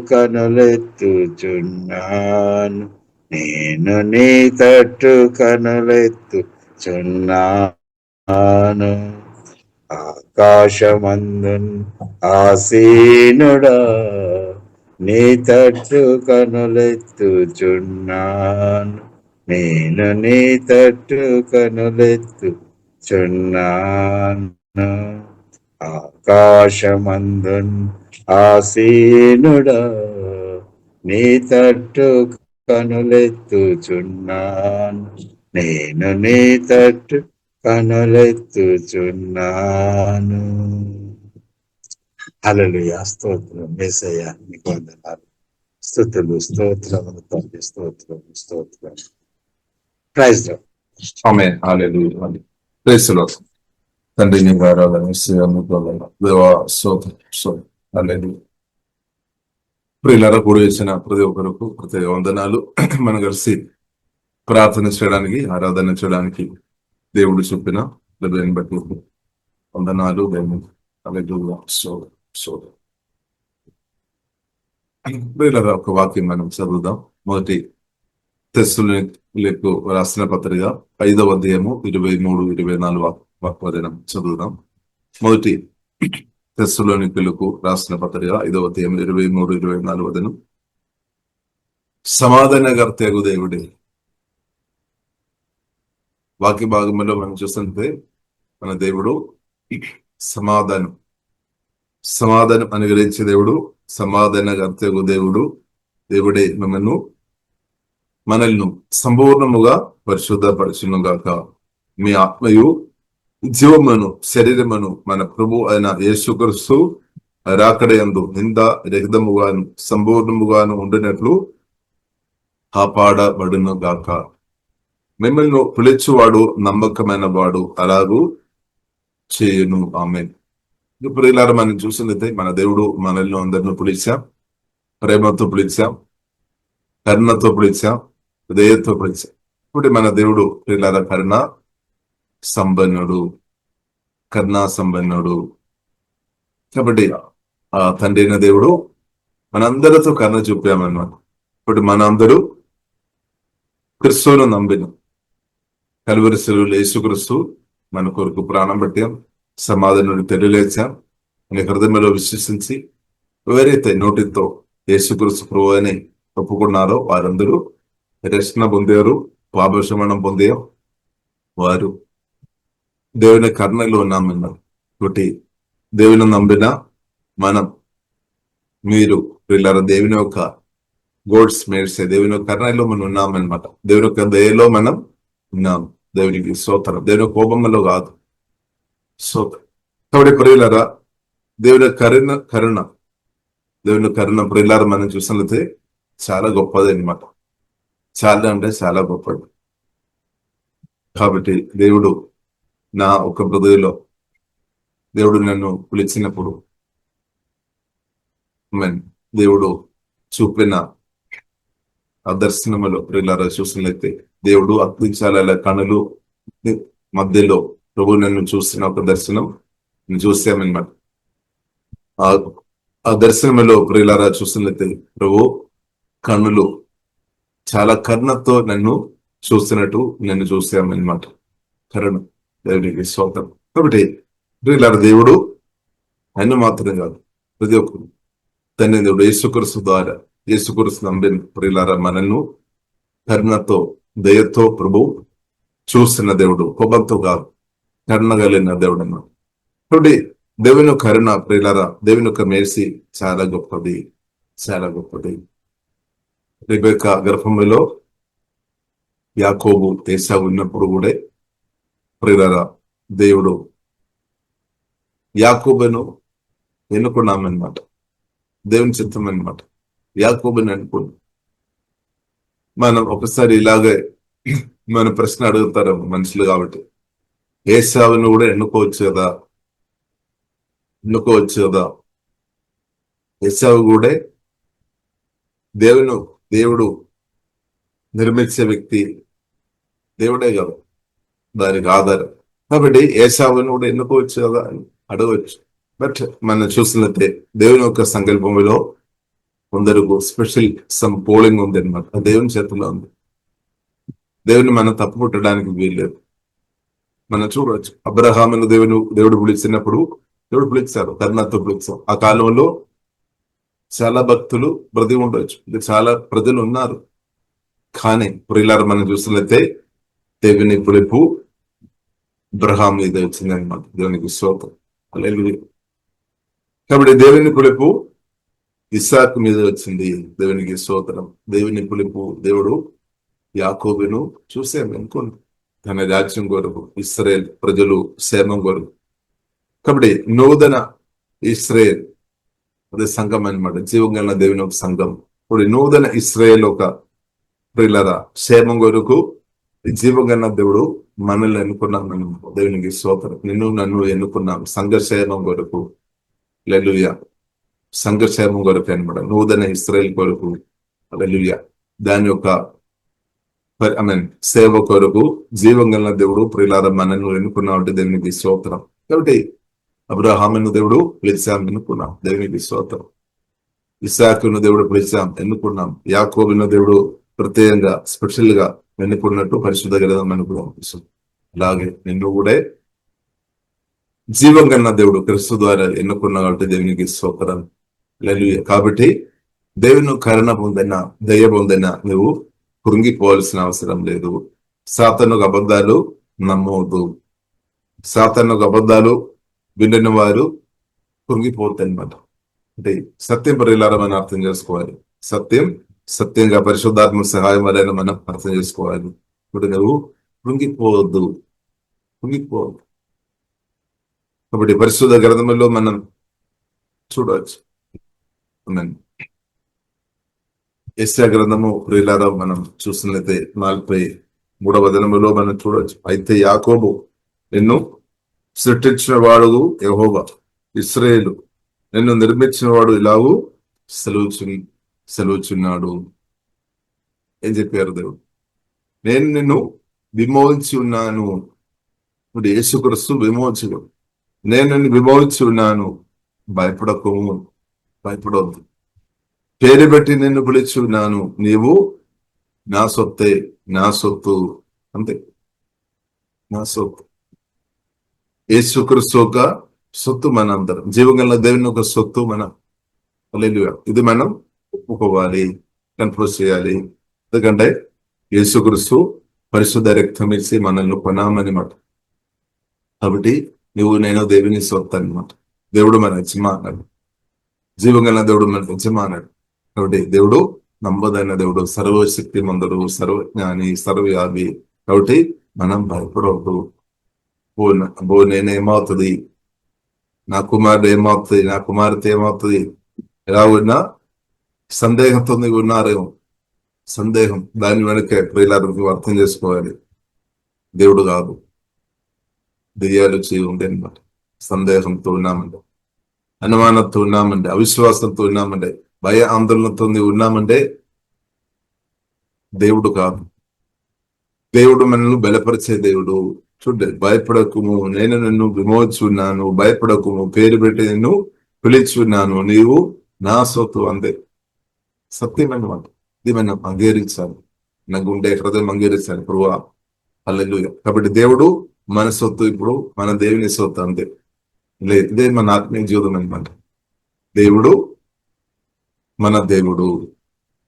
కనులెత్తుచున్నాను, నేను నీ తట్టు కనులెత్తుచున్నాను. ఆకాశమందున్ ఆసీనుడా, నీ తట్టు కనులెత్తుచున్నాను, నేను నీ తట్టు కనులెత్తుచున్నాను. ఆకాశమందున్ ఆసీనుడా, నీ తట్టు కనులెత్తుచున్నాను, నేను నీ తట్టు కనులెత్తుచున్నాను. హల్లెలూయా. స్తోత్రం యేసయ్యా, నీకు వందనాలు. స్తుతులు, స్తోత్రములు తండ్రి, స్తోత్రం స్తోత్రం. Praise Lord. Amen. Hallelujah. Praise the Lord. తండ్రి నీకు ఆరాధన, దేవా స్తోత్రం స్తోత్రం. హల్లెలూయా. ప్రియులారా, కూడి వచ్చిన ప్రతి ఒక్కరికి ప్రత్యేక వందనాలు. మనం కలిసి ప్రార్థన చేయడానికి, ఆరాధన చేయడానికి దేవుడు చూపిన హృదయాన్ని బట్టి వందనాలు. హల్లెలూయా. స్తోత్రం స్తోత్రం. ప్రియులారా, ఒక వాక్యం మనం చదువుదాం. మొదటి తెస్సలోనికీయులకు రాసిన పత్రిక 5వ అధ్యాయము 23-24 వాక్యం చదువుదాం. మొదటి తెస్సలోనికీయులకు రాసిన పత్రిక 5వ అధ్యాయం 23-24. సమాధానకర్తయగు దేవుడే. వాక్య భాగంలో మనం చూస్తుంటే మన దేవుడు సమాధానం అనుగ్రహించే దేవుడు, సమాధానకర్తయగు దేవుడు. దేవుడే మనల్ని సంపూర్ణముగా పరిశుద్ధపరచును గాక. మీ ఆత్మయు జీవమును శరీరమును మన ప్రభు అయిన యేసుక్రీస్తు రాకడయందు నింద రహితముగాను సంపూర్ణముగాను ఉండినట్లు కాపాడబడును గాక. మిమ్మల్ని పిలిచువాడు నమ్మకమైన వాడు, అలాగూ చేయును. ఆమేన్. ఇప్పుడు ఇలా మనం చూసినట్లయితే మన దేవుడు మనల్ని అందరిని పిలిచాం, ప్రేమతో పిలిచాం, కరుణతో పిలిచాం, హృదయంతో పిలిచాం. ఇప్పుడు మన దేవుడు పిల్లల కరుణా సంపన్నుడు. కాబట్టి ఆ తండ్రి అయిన దేవుడు మనందరితో కరుణ చూపామన్నమాట. ఇప్పుడు మనందరూ క్రిస్తువును నమ్మిన, కలువరి శిలువలో యేసుక్రీస్తు మన కొరకు ప్రాణం పెట్టాం, సమాధానం తెలియలేచాం అని హృదయంలో విశ్వసించి ఎవరైతే నోటితో యేసుక్రీస్తు ప్రభువు అని ఒప్పుకున్నారో వారందరూ రక్షణ పొందారు, పాపక్షమాపణ పొందారు. వారు దేవుని కరుణలో ఉన్నామన్నారు. కాబట్టి దేవుని నమ్మిన మీరు పిల్లల దేవుని యొక్క గోడ్స్ మేడ్స్, దేవుని యొక్క కరుణలో మనం ఉన్నామన్నమాట. దేవుని యొక్క దయలో మనం ఉన్నాం. దేవునికి స్తోత్రం. దేవుని కోపంలో కాదు, స్తోత్రం. కాబట్టి ప్రియులారా, దేవుని కరుణ ప్రియులారా మనం చూసినట్లయితే చాలా గొప్పది అనమాట. చాలా అంటే చాలా గొప్పది. కాబట్టి దేవుడు నా ఒక హృదయంలో దేవుడు నన్ను పిలిచినప్పుడు దేవుడు చూపిన ఆ దర్శనములో ప్రియులారా చూసినట్లయితే దేవుడు అద్భుతాల కనులు మధ్యలో ప్రభు నన్ను చూసిన ఒక దర్శనం చూసామన్నమాట. ఆ దర్శనంలో ప్రియులారా చూసినట్లయితే ప్రభు కన్నులు చాలా కరుణతో నన్ను చూస్తున్నట్టు నన్ను చూసామన్నమాట. కరుణ, దేవునికి స్తోత్రం. కాబట్టి ప్రియులారా, దేవుడు నన్ను మాత్రం కాదు, ప్రతి ఒక్కరు తండ్రి దేవుడు యేసుక్రీస్తు ద్వారా, యేసుక్రీస్తు నమ్మిన ప్రియులారా మనల్ని కరుణతో దయతో ప్రభు చూస్తున్న దేవుడు, కోపంతో కాదు, కరుణ కలిగిన దేవుడు అన్నమాట. కాబట్టి దేవుని కరుణ ప్రియులారా, దేవుని యొక్క మేర్సి చాలా గొప్పది, చాలా గొప్పది. రెబెక్కా గర్భంలో యాకోబు ఏశావు ఉన్నప్పుడు కూడా ప్రియులారా దేవుడు యాకోబును ఎన్నుకున్నామన్నమాట. దేవుని చిత్తం అన్నమాట. యాకోబుని అనుకోండి. మనం ఒకసారి ఇలాగే మన ప్రశ్న అడుగుతారు మనుషులు. కాబట్టి ఏశావును కూడా ఎన్నుకోవచ్చు కదా. ఏశావు కూడా దేవుడు నిర్మించే వ్యక్తి దేవుడే కదా, దానికి ఆధారం. కాబట్టి ఏశావును కూడా ఎన్నుకోవచ్చు కదా అని అడగవచ్చు. బట్ మనం చూసినట్లయితే దేవుని యొక్క సంకల్పంలో కొందరు స్పెషల్ పోలింగ్ ఉంది అనమాట. దేవుని చేతిలో ఉంది. దేవుని మనం తప్పు పుట్టడానికి వీల్లేదు. మనం చూడవచ్చు, అబ్రహామును దేవుడు పిలిచినప్పుడు దేవుడు పిలిచారు, కరుణతో పిలిచారు. ఆ కాలంలో చాలా భక్తులు బ్రతి ఉండొచ్చు, చాలా ప్రజలు ఉన్నారు. కానీ ప్రియులారా మనం చూసినట్లయితే దేవుని పిలుపు అబ్రహాం మీద వచ్చింది అనమాట. దేవునికి స్తోత్రం. హల్లెలూయా. కాబట్టి దేవుని పిలుపు ఇస్సాకు మీద వచ్చింది. దేవునికి స్తోత్రం. దేవుని పిలుపు దేవుడు యాకోబును చూసాము అనుకోండి, తన రాజ్యం కొరకు, ఇశ్రాయేల్ ప్రజలు క్షేమం కొరకు. కాబట్టి నూతన ఇశ్రాయేల్ అదే సంఘం అనమాట, జీవం గల దేవుని ఒక సంఘం. ఇప్పుడు నూతన ఇశ్రాయేల్ ఒక ప్రియులారా క్షేమం కొరకు జీవం గల దేవుడు మనల్ని ఎన్నుకున్నాం. మనం దేవునికి స్తోత్రం. నిన్ను నన్ను ఎన్నుకున్నాం సంఘక్షేమం కొరకు. హల్లెలూయా. సంఘక్షేమం కొరకు అనమాట, నూతన ఇశ్రాయేల్ కొరకు. హల్లెలూయా. దాని యొక్క సేవ కొరకు జీవం గల దేవుడు ప్రియులారా మనల్ని ఎన్నుకున్నామంటే దేవునికి స్తోత్రం. కాబట్టి అబ్రహామును దేవుడు పిలిచాం, ఎన్నుకున్నాం. దేవునికి స్తోత్రం. ఇస్సాకును దేవుడు పిలిచాం, ఎన్నుకున్నాం. యాకోబును దేవుడు ప్రత్యేకంగా స్పెషల్ గా ఎన్నుకున్నట్టు పరిశుద్ధ గ్రంథం మనకు అనిపిస్తుంది. అలాగే నిన్ను కూడా జీవం కన్నా దేవుడు క్రీస్తు ద్వారా ఎన్నుకున్నా కాబట్టి దేవునికి స్తోత్రం. హల్లెలూయా. కాబట్టి దేవుని కరుణ పొందిన, దయ పొందిన నువ్వు కృంగిపోవాల్సిన అవసరం లేదు. సాతానుకు అబద్ధాలు నమ్మవద్దు. సాతానుకు అబద్ధాలు విండిన వారు కృంగిపోతాయన్నమాట. అంటే సత్యం పరిలారమని అర్థం చేసుకోవాలి. సత్యంగా పరిశుద్ధాత్మ సహాయం వలన మనం అర్థం చేసుకోవాలి. ఇప్పుడు నువ్వు కృంగిపోవద్దు. కాబట్టి పరిశుద్ధ గ్రంథంలో మనం చూడవచ్చు. యెషయా గ్రంథము ప్రియులారా మనం చూసినట్లయితే 43వ వచనములో మనం చూడవచ్చు. అయితే యాకోబు నిన్ను సృష్టించిన వాడు యెహోవా, ఇశ్రాయేలు నిన్ను నిర్మించిన వాడు ఇలాగూ సెలవుచున్నాడు. ఏం చెప్పారు దేవుడు? నేను నిన్ను విమోచించి ఉన్నాను. ఇప్పుడు యేసుక్రీస్తు విమోచకుడు. నేను నిన్ను విమోచించి ఉన్నాను, భయపడవద్దు. పేరు పెట్టి నిన్ను పిలిచి ఉన్నాను, నీవు నా సొత్తే, నా సొత్తు. అంతే, నా సొత్తు. యేసుక్రీస్తు ఒక సొత్తు మనందరం. జీవగల దేవుని ఒక సొత్తు మన. హల్లెలూయా. ఇది మనం ఒప్పుకోవాలి, కన్ఫ్యూజ్ చేయాలి. ఎందుకంటే యేసుక్రీస్తు పరిశుద్ధ రక్తం ఇచ్చి మనల్ని కొనామని మాట. కాబట్టి నువ్వు నేను దేవుని సొత్తు అన్నమాట. దేవుడు మన యజమానుడు, జీవగల దేవుడు మన యజమానుడు. కాబట్టి దేవుడు నమ్మదైన దేవుడు, సర్వశక్తి మందుడు, సర్వజ్ఞాని, సర్వవ్యాధి. కాబట్టి మనం భయపడవద్దు. నేనేమవుతుంది, నా కుమారుడు ఏమవుతుంది, నా కుమార్తె ఏమవుతుంది, ఎలా ఉన్నా సందేహంతో నీవు ఉన్నారేమో. సందేహం, దాని వెనకే ప్రియులారకు అర్థం చేసుకోవాలి. దేవుడు కాదు, దెయ్యాలు చేయి ఉండే అనమాట. సందేహంతో ఉన్నామంటే, అనుమానంతో ఉన్నామంటే, అవిశ్వాసంతో ఉన్నామంటే, భయ ఆందోళనతో ఉన్నామంటే దేవుడు కాదు. దేవుడు మనల్ని బలపరిచే దేవుడు. చూడండి, భయపడకుము, నేను నిన్ను విమోచున్నాను, భయపడకుము, పేరు పెట్టి నిన్ను పిలిచున్నాను, నీవు నా సొత్తు. అంతే, సత్యం అన్నమాట. ఇది మనం అంగీకరించాలి, నా గుండె హృదయం అంగీకరించాలి. ప్రభువా, హల్లెలూయా. కాబట్టి దేవుడు మన సొత్తు, ఇప్పుడు మన దేవుని సొత్తు. అంతే, ఇదే మన ఆత్మీయ జీవితం అనమాట. దేవుడు మన దేవుడు,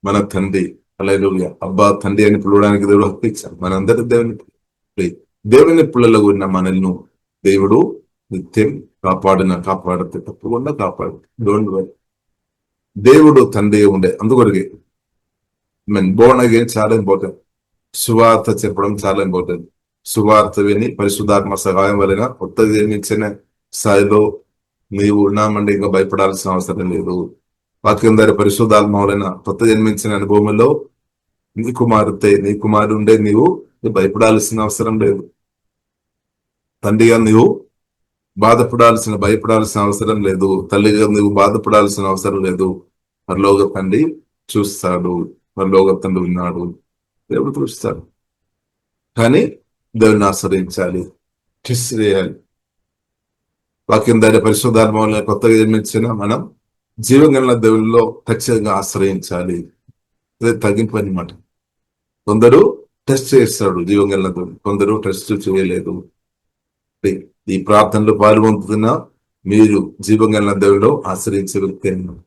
మన తండ్రి. హల్లెలూయా. అబ్బా తండ్రి అని పిలవడానికి దేవుడు హక్కు ఇచ్చాడు. మనందరి దేవుని పిల్లలు ఉన్న మనల్ని దేవుడు నిత్యం కాపాడితే తప్పకుండా కాపాడు. Don't worry. దేవుడు తండ్రి ఉండే అందుకొరకే బోర్న్ అగైన్ చాలా ఇంపార్టెంట్. సువార్త చెప్పడం చాలా ఇంపార్టెంట్. సువార్త విని పరిశుద్ధాత్మ సహాయం వలన కొత్తగా జన్మించిన స్థాయిలో నీవు ఉన్నామంటే ఇంకా భయపడాల్సిన అవసరం లేదు. వాక్యం ద్వారా పరిశుద్ధాత్మ వలన కొత్త జన్మించిన అనుభవంలో నీ కుమార్తె, నీ కుమారుడు ఉండే నీవు భయపడాల్సిన అవసరం లేదు. తండ్రిగా నీవు భయపడాల్సిన అవసరం లేదు. తల్లిగా నువ్వు బాధపడాల్సిన అవసరం లేదు. పరలోక తండ్రి చూస్తాడు, పరలోక తండ్రి ఉన్నాడు, దేవుడు చూస్తాడు. కానీ దేవుని ఆశ్రయించాలి, ట్రస్ట్ చేయాలి. వాక్యం ద్వారా పరిశుద్ధాత్మ వలన కొత్తగా జన్మించిన మనం జీవం కలిగిన దేవునిలో ఖచ్చితంగా ఆశ్రయించాలి. అదే తగ్గింపు అనమాట. కొందరు టెస్ట్ చేస్తాడు జీవం కలిగిన దేవుడు, కొందరు టెస్ట్ చేయలేదు. ఈ ప్రార్థనలో పాల్గొంటున్న మీరు జీవం కలిగిన దేవునిలో ఆశ్రయించే వ్యక్తి అన్నమాట.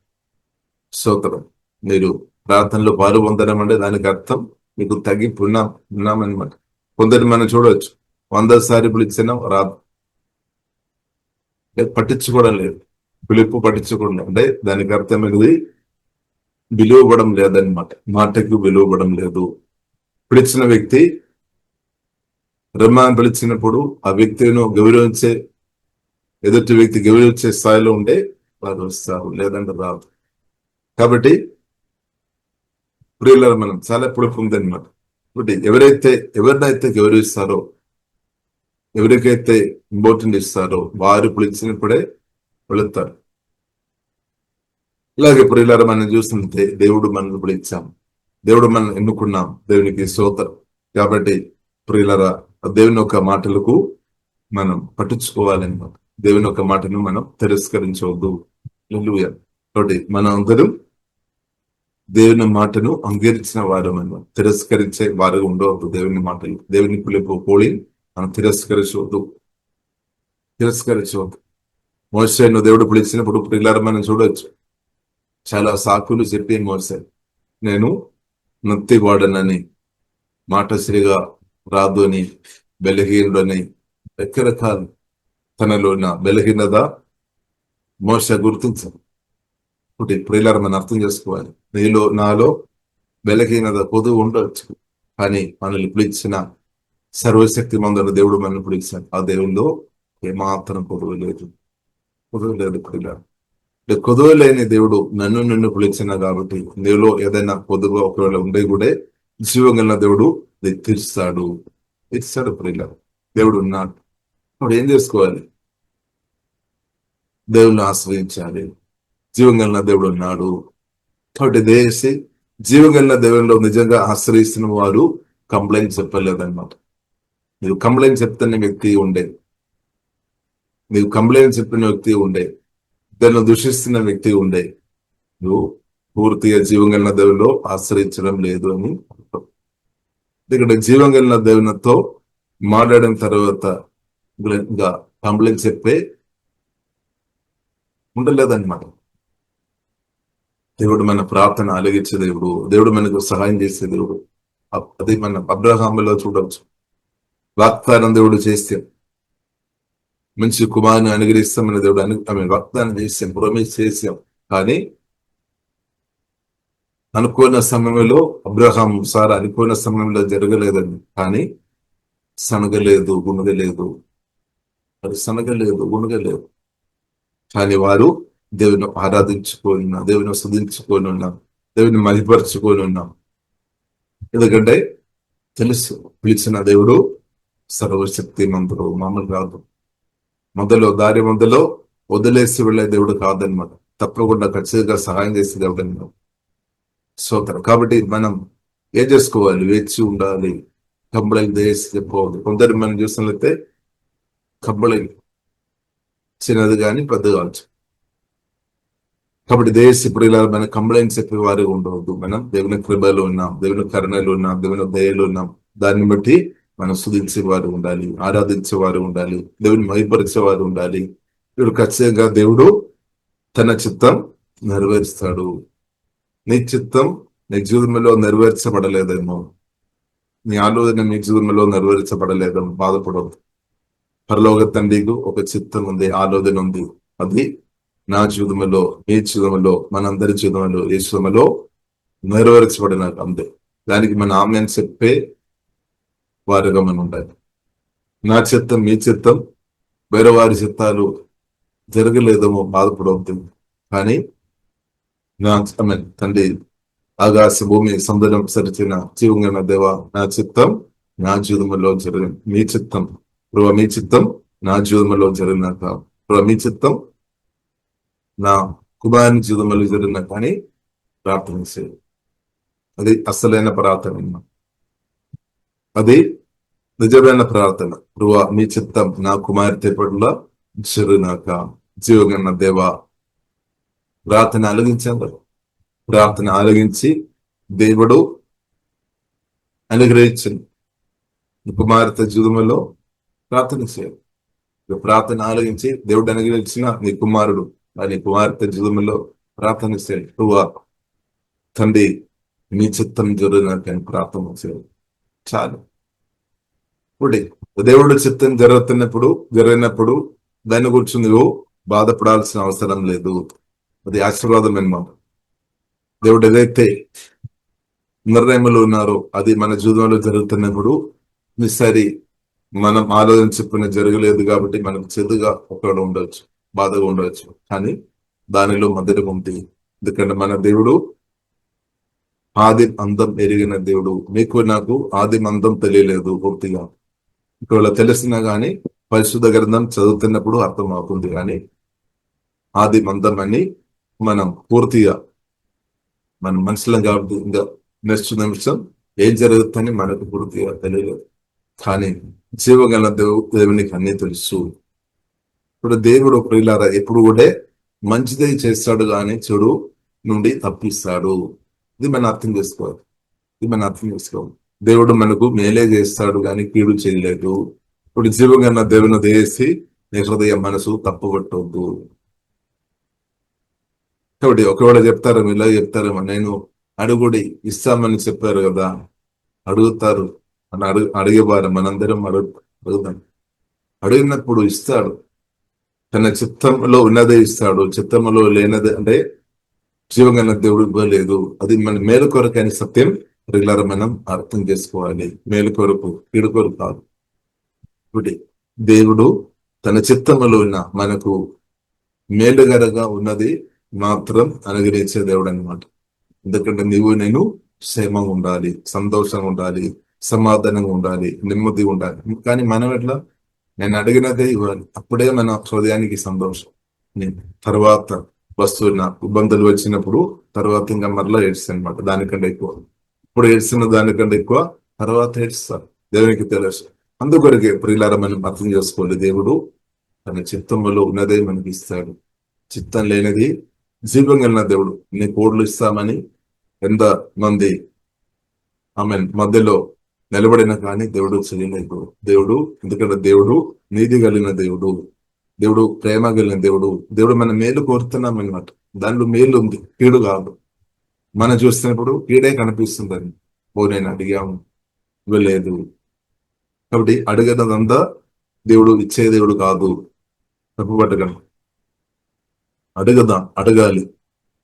స్తోత్రం. మీరు ప్రార్థనలో పాల్గొందడం అంటే దానికి అర్థం మీకు తగ్గింపు ఉన్నామన్నమాట. కొందరు మనం చూడవచ్చు 100 సారి పిలిచినా రాదు, పట్టించుకోవడం లేదు, పిలుపు పట్టించుకోవడం అంటే దానికి అర్థమైనది విలువబడం లేదన్నమాట. మాటకు విలువబడం లేదు. పిలిచిన వ్యక్తి రమ్మని పిలిచినప్పుడు ఆ వ్యక్తిని గౌరవించే, ఎదుటి వ్యక్తి గౌరవించే స్థాయిలో ఉంటే వారు వస్తారు, లేదంటే రాదు. కాబట్టి ప్రియుల మనం చాలా పిలుపు ఉందన్నమాట. కాబట్టి ఎవరినైతే గౌరవిస్తారో, ఎవరికైతే ఇంపార్టెంట్ ఇస్తారో వారు పిలిచినప్పుడే వెళుతారు. ఇలాగే ప్రియులారా మనం చూస్తుంటే దేవుడు మనల్ని పిలిచాం, దేవుడు మనం ఎన్నుకున్నాం, దేవునికి స్తోత్రం. కాబట్టి ప్రియులారా దేవుని యొక్క మాటలకు మనం పట్టించుకోవాలన్నమాట. దేవుని యొక్క మాటను మనం తిరస్కరించవద్దు. హల్లెలూయా. కాబట్టి మనం అందరం దేవుని మాటను అంగీకరించిన వారు, మనం తిరస్కరించే వారు ఉండవద్దు. దేవుని మాటలు, దేవుని పిలుపు పోలి మనం తిరస్కరించవద్దు. మోషేను దేవుడు పిలిచినప్పుడు ప్రియులారా మనం చూడవచ్చు, చాలా సాకులు చెప్పి మోసే నేను నత్తివాడనని, మాట సరిగా రాదు అని, బలహీనుడని, రకరకాల తనలో ఉన్న బలహీనత మోసే గుర్తించాలి. ఒకటి ప్రియులారా మనం అర్థం చేసుకోవాలి, నాలో బలహీనత పొదువు ఉండవచ్చు, కానీ మనల్ని పిలిచిన సర్వశక్తి మందున దేవుడు మనల్ని పిలిచాడు. ఆ దేవుల్లో ఏమాత్రం పొదువు లేదు ప్రియులారా. కొదువ లేని దేవుడు నిన్ను పిలిచిన కాబట్టి నీలో ఏదైనా పొదుగు ఒకవేళ ఉండే కూడా జీవం కలిగిన దేవుడు తీర్చాడు ప్రియులారా. దేవుడు ఉన్నాడు. ఇప్పుడు ఏం చేసుకోవాలి? దేవుణ్ణి ఆశ్రయించాలి. జీవం కలిగిన దేవుడు ఉన్నాడు కాబట్టి దేశి జీవం కలిగిన దేవునిలో నిజంగా ఆశ్రయిస్తున్న వారు కంప్లైంట్ చెప్పలేదన్నమాట. నీవు కంప్లైంట్ చెప్తున్న వ్యక్తి ఉండే, నీవు కంప్లైంట్ చెప్పిన వ్యక్తి ఉండే, దాన్ని దూషిస్తున్న వ్యక్తి ఉండే, నువ్వు పూర్తిగా జీవం కలిగిన దేవునిలో ఆశ్రయించడం లేదు అని అర్థం. ఇక్కడ జీవం కలిగిన దేవునితో మాట్లాడిన తర్వాత ఇంకా కంప్లైంట్ చెప్పే ఉండలేదన్నమాట. దేవుడు మన ప్రార్థన ఆలగించే దేవుడు, దేవుడు మనకు సహాయం చేసే దేవుడు. అది మన అబ్రహాములో చూడవచ్చు. వాగ్దానం దేవుడు చేస్తే మంచి కుమారుని అనుగ్రహిస్తామని దేవుడు ఆమె వాగ్దానం చేసాం, ప్రొమిస్ చేసాం. కానీ అనుకున్న సమయంలో అబ్రహాం సార్ అనుకున్న సమయంలో జరగలేదండి. కానీ సనగలేదు, గుణగలేదు, అది సనగలేదు, గుణగలేదు. కానీ వారు దేవుని ఆరాధించుకొని ఉన్నాం, దేవుని స్తుతించుకొని ఉన్నాం, దేవుని మహిపరుచుకొని ఉన్నాం. ఎందుకంటే తెలుసు పిలిచిన దేవుడు సర్వశక్తి మంతుడు, మామూలు కాదు. దారి మధ్యలో వదిలేసి వెళ్ళే దేవుడు కాదనమాట. తప్పకుండా ఖచ్చితంగా సహాయం చేసే దేవుడు అన్నమాట. స్తోత్రం. కాబట్టి మనం ఏం చేసుకోవాలి? వేచి ఉండాలి. కంబళి దేశ చెప్పవద్దు. కొందరు మనం చూసినట్లయితే కంబళి చిన్నది కానీ పెద్ద కావచ్చు. కాబట్టి దేశ ప్రియుల మన కంప్లైంట్ చెప్పే వారు ఉండవద్దు. మనం దేవుని కృపలో ఉన్నాం, దేవుని కరుణలో ఉన్నాం, దేవుని దయలో ఉన్నాం. దాన్ని బట్టి మనం స్తుతించేవారు ఉండాలి, ఆరాధించేవారు ఉండాలి, దేవుని మహిపరిచేవారు ఉండాలి. ఇప్పుడు ఖచ్చితంగా దేవుడు తన చిత్తం నెరవేరుస్తాడు. నీ చిత్తం నీ జీవితంలో నెరవేర్చబడలేదేమో, నీ ఆలోచన నీ జీవితంలో నెరవేర్చబడలేదేమో బాధపడవద్దు. పరలోక తండ్రికి ఒక చిత్తం ఉంది, ఆలోచన ఉంది. అది నా జీవితంలో, మీ జీవితంలో, మనందరి జీవితంలో, ఈ జీవితంలో నెరవేర్చబడిన అంతే. దానికి మన ఆమెను చెప్పే వారుగా మనం ఉండాలి. నా చిత్తం, మీ చిత్తం, వేరే వారి చిత్తాలు జరగలేదేమో బాధపడవద్దు. కానీ నా తండ్రి ఆకాశ భూమి సముద్రం సరిచిన జీవంగా దేవ, నా చిత్తం నా జీవితంలో జరిగిన, మీ చిత్తం ప్రభు, మీ చిత్తం నా జీవితంలో జరిగినాక, ప్రభు మీ చిత్తం నా కుమారుని జీవితంలో జరిగిన కానీ ప్రార్థన చేయాలి. అది అసలైన ప్రార్థన, అది నిజమైన ప్రార్థన. ప్రభు మీ చిత్తం నా కుమార్తె పట్ల జరిగినాక, జీవగన్న దేవ ప్రార్థన ఆలగించారు. ప్రార్థన ఆలగించి దేవుడు అనుగ్రహించింది. నీ కుమార్తె జీవితంలో ప్రార్థన చేయాలి. ప్రార్థన ఆలగించి దేవుడు అనుగ్రహించిన నీ కుమారుడు నీ కుమార్తె జీవితంలో ప్రార్థన చేయాలి. తండ్రి నీ చిత్తం జరిగినట్టు ప్రార్థన చేయాలి. చాలు. ఇప్పుడు దేవుడు చిత్తం జరిగినప్పుడు దాని గురించి నువ్వు బాధపడాల్సిన అవసరం లేదు. అది ఆశీర్వాదం అన్నమాట. దేవుడు ఏదైతే నిర్ణయంలో ఉన్నారో అది మన జీవితంలో జరుగుతున్నప్పుడు సరి మనం ఆలోచన చెప్పిన జరగలేదు కాబట్టి మనకు చెడుగా ఒకడు ఉండవచ్చు, బాధగా ఉండవచ్చు. కానీ దానిలో మధ్యలో ఉంది. ఎందుకంటే మన దేవుడు ఆది అందం ఎరిగిన దేవుడు. మీకు నాకు ఆది అందం తెలియలేదు పూర్తిగా. ఒకవేళ తెలిసినా గానీ పరిశుద్ధ గ్రంథం చదువుతున్నప్పుడు అర్థం అవుతుంది. కానీ ఆది మందం అని మనం పూర్తిగా మన మనుషులం కాబట్టి ఇంకా నెక్స్ట్ నిమిషం ఏం జరుగుతుందని మనకు పూర్తిగా తెలియలేదు. కానీ జీవగల దేవునికి అన్ని తెలుసు. ఇప్పుడు దేవుడు ప్రియులారా ఎప్పుడు కూడా మంచిదే చేస్తాడు కానీ చెడు నుండి తప్పిస్తాడు. ఇది మనం అర్థం చేసుకోవాలి. దేవుడు మనకు మేలే చేస్తాడు కానీ కీడు చేయలేదు. ఇప్పుడు జీవగల దేవుని దేసి నీ హృదయ మనసు తప్పుపట్టవద్దు. కాబట్టి ఒకవేళ చెప్తారేమో, ఇలా చెప్తారేమో, నేను అడుగుడి ఇస్తామని చెప్పారు కదా, అడుగుతారు అని అడిగేవారు. మనందరం అడుగుతాం. అడిగినప్పుడు ఇస్తాడు. తన చిత్తంలో ఉన్నదే ఇస్తాడు. చిత్తంలో లేనది అంటే జీవగల దేవుడు ఇవ్వలేదు. అది మన మేలు కొరకు అని సత్యం రెగ్యులర్ మనం అర్థం చేసుకోవాలి. మేలు కొరకు, కీడు కొరకు కాదు. ఇప్పుడు దేవుడు తన చిత్తంలో ఉన్న మనకు మేలుగరగా ఉన్నది మాత్రం అనుగ్రహించే దేవుడు అన్నమాట. ఎందుకంటే నీవు నేను క్షేమంగా ఉండాలి, సంతోషంగా ఉండాలి, సమాధానంగా ఉండాలి, నెమ్మది ఉండాలి. కానీ మనం ఎట్లా, నేను అడిగినదే ఇవ్వాలి. అప్పుడే మన హృదయానికి సంతోషం. తర్వాత వస్తున్న ఇబ్బందులు వచ్చినప్పుడు తర్వాత ఇంకా మరలా ఏడ్స్తాను అనమాట. దానికంటే ఎక్కువ ఇప్పుడు ఏడ్చిన దానికంటే ఎక్కువ తర్వాత ఏడుస్తాను. దేవునికి తెలుసు. అందుకొరకే ప్రియులారా మనం అర్థం చేసుకోవాలి. దేవుడు తన చిత్తంలో ఉన్నదే మనకి ఇస్తాడు. చిత్తం లేనిది జీవం కలిగిన దేవుడు నీ కోడ్లు ఇస్తామని ఎంత మంది మధ్యలో నిలబడిన కానీ దేవుడు చేయలేదు. దేవుడు ఎందుకంటే దేవుడు నీతి కలిగిన దేవుడు, దేవుడు ప్రేమ కలిగిన దేవుడు. దేవుడు మన మేలు కోరుతున్నాం అన్నమాట. దానిలో మేలు ఉంది, కీడు కాదు. మనం చూస్తున్నప్పుడు కీడే కనిపిస్తుందని నేను అడిగాము ఇవ్వలేదు. కాబట్టి అడిగదంతా దేవుడు ఇచ్చే దేవుడు కాదు. తప్పుపట్టగలను. అడగాలి.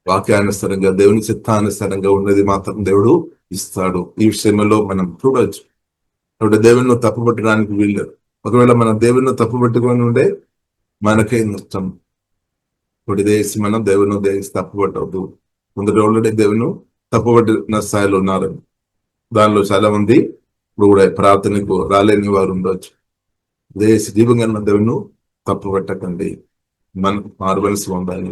వాక్యానుసారంగా దేవుని చిత్తానుసారంగా ఉన్నది మాత్రం దేవుడు ఇస్తాడు. ఈ విషయంలో మనం చూడవచ్చు. కాబట్టి దేవుని తప్పుపట్టడానికి వీళ్ళు. ఒకవేళ మనం దేవుని తప్పుపట్టుకొని ఉండే మనకే నష్టం. ఇప్పుడు దేశం మనం దేవుని దేశం తప్పుపట్టవద్దు. ముందు ఆల్రెడీ దేవుని తప్పుపట్టిన స్థాయిలో ఉన్నారు. దానిలో చాలా మంది ఇప్పుడు కూడా ప్రార్థనకు రాలేని వారు ఉండవచ్చు. దేశ జీవంగా దేవుని తప్పుపట్టకండి. మనం మార్వల్స్ ఉండాలి.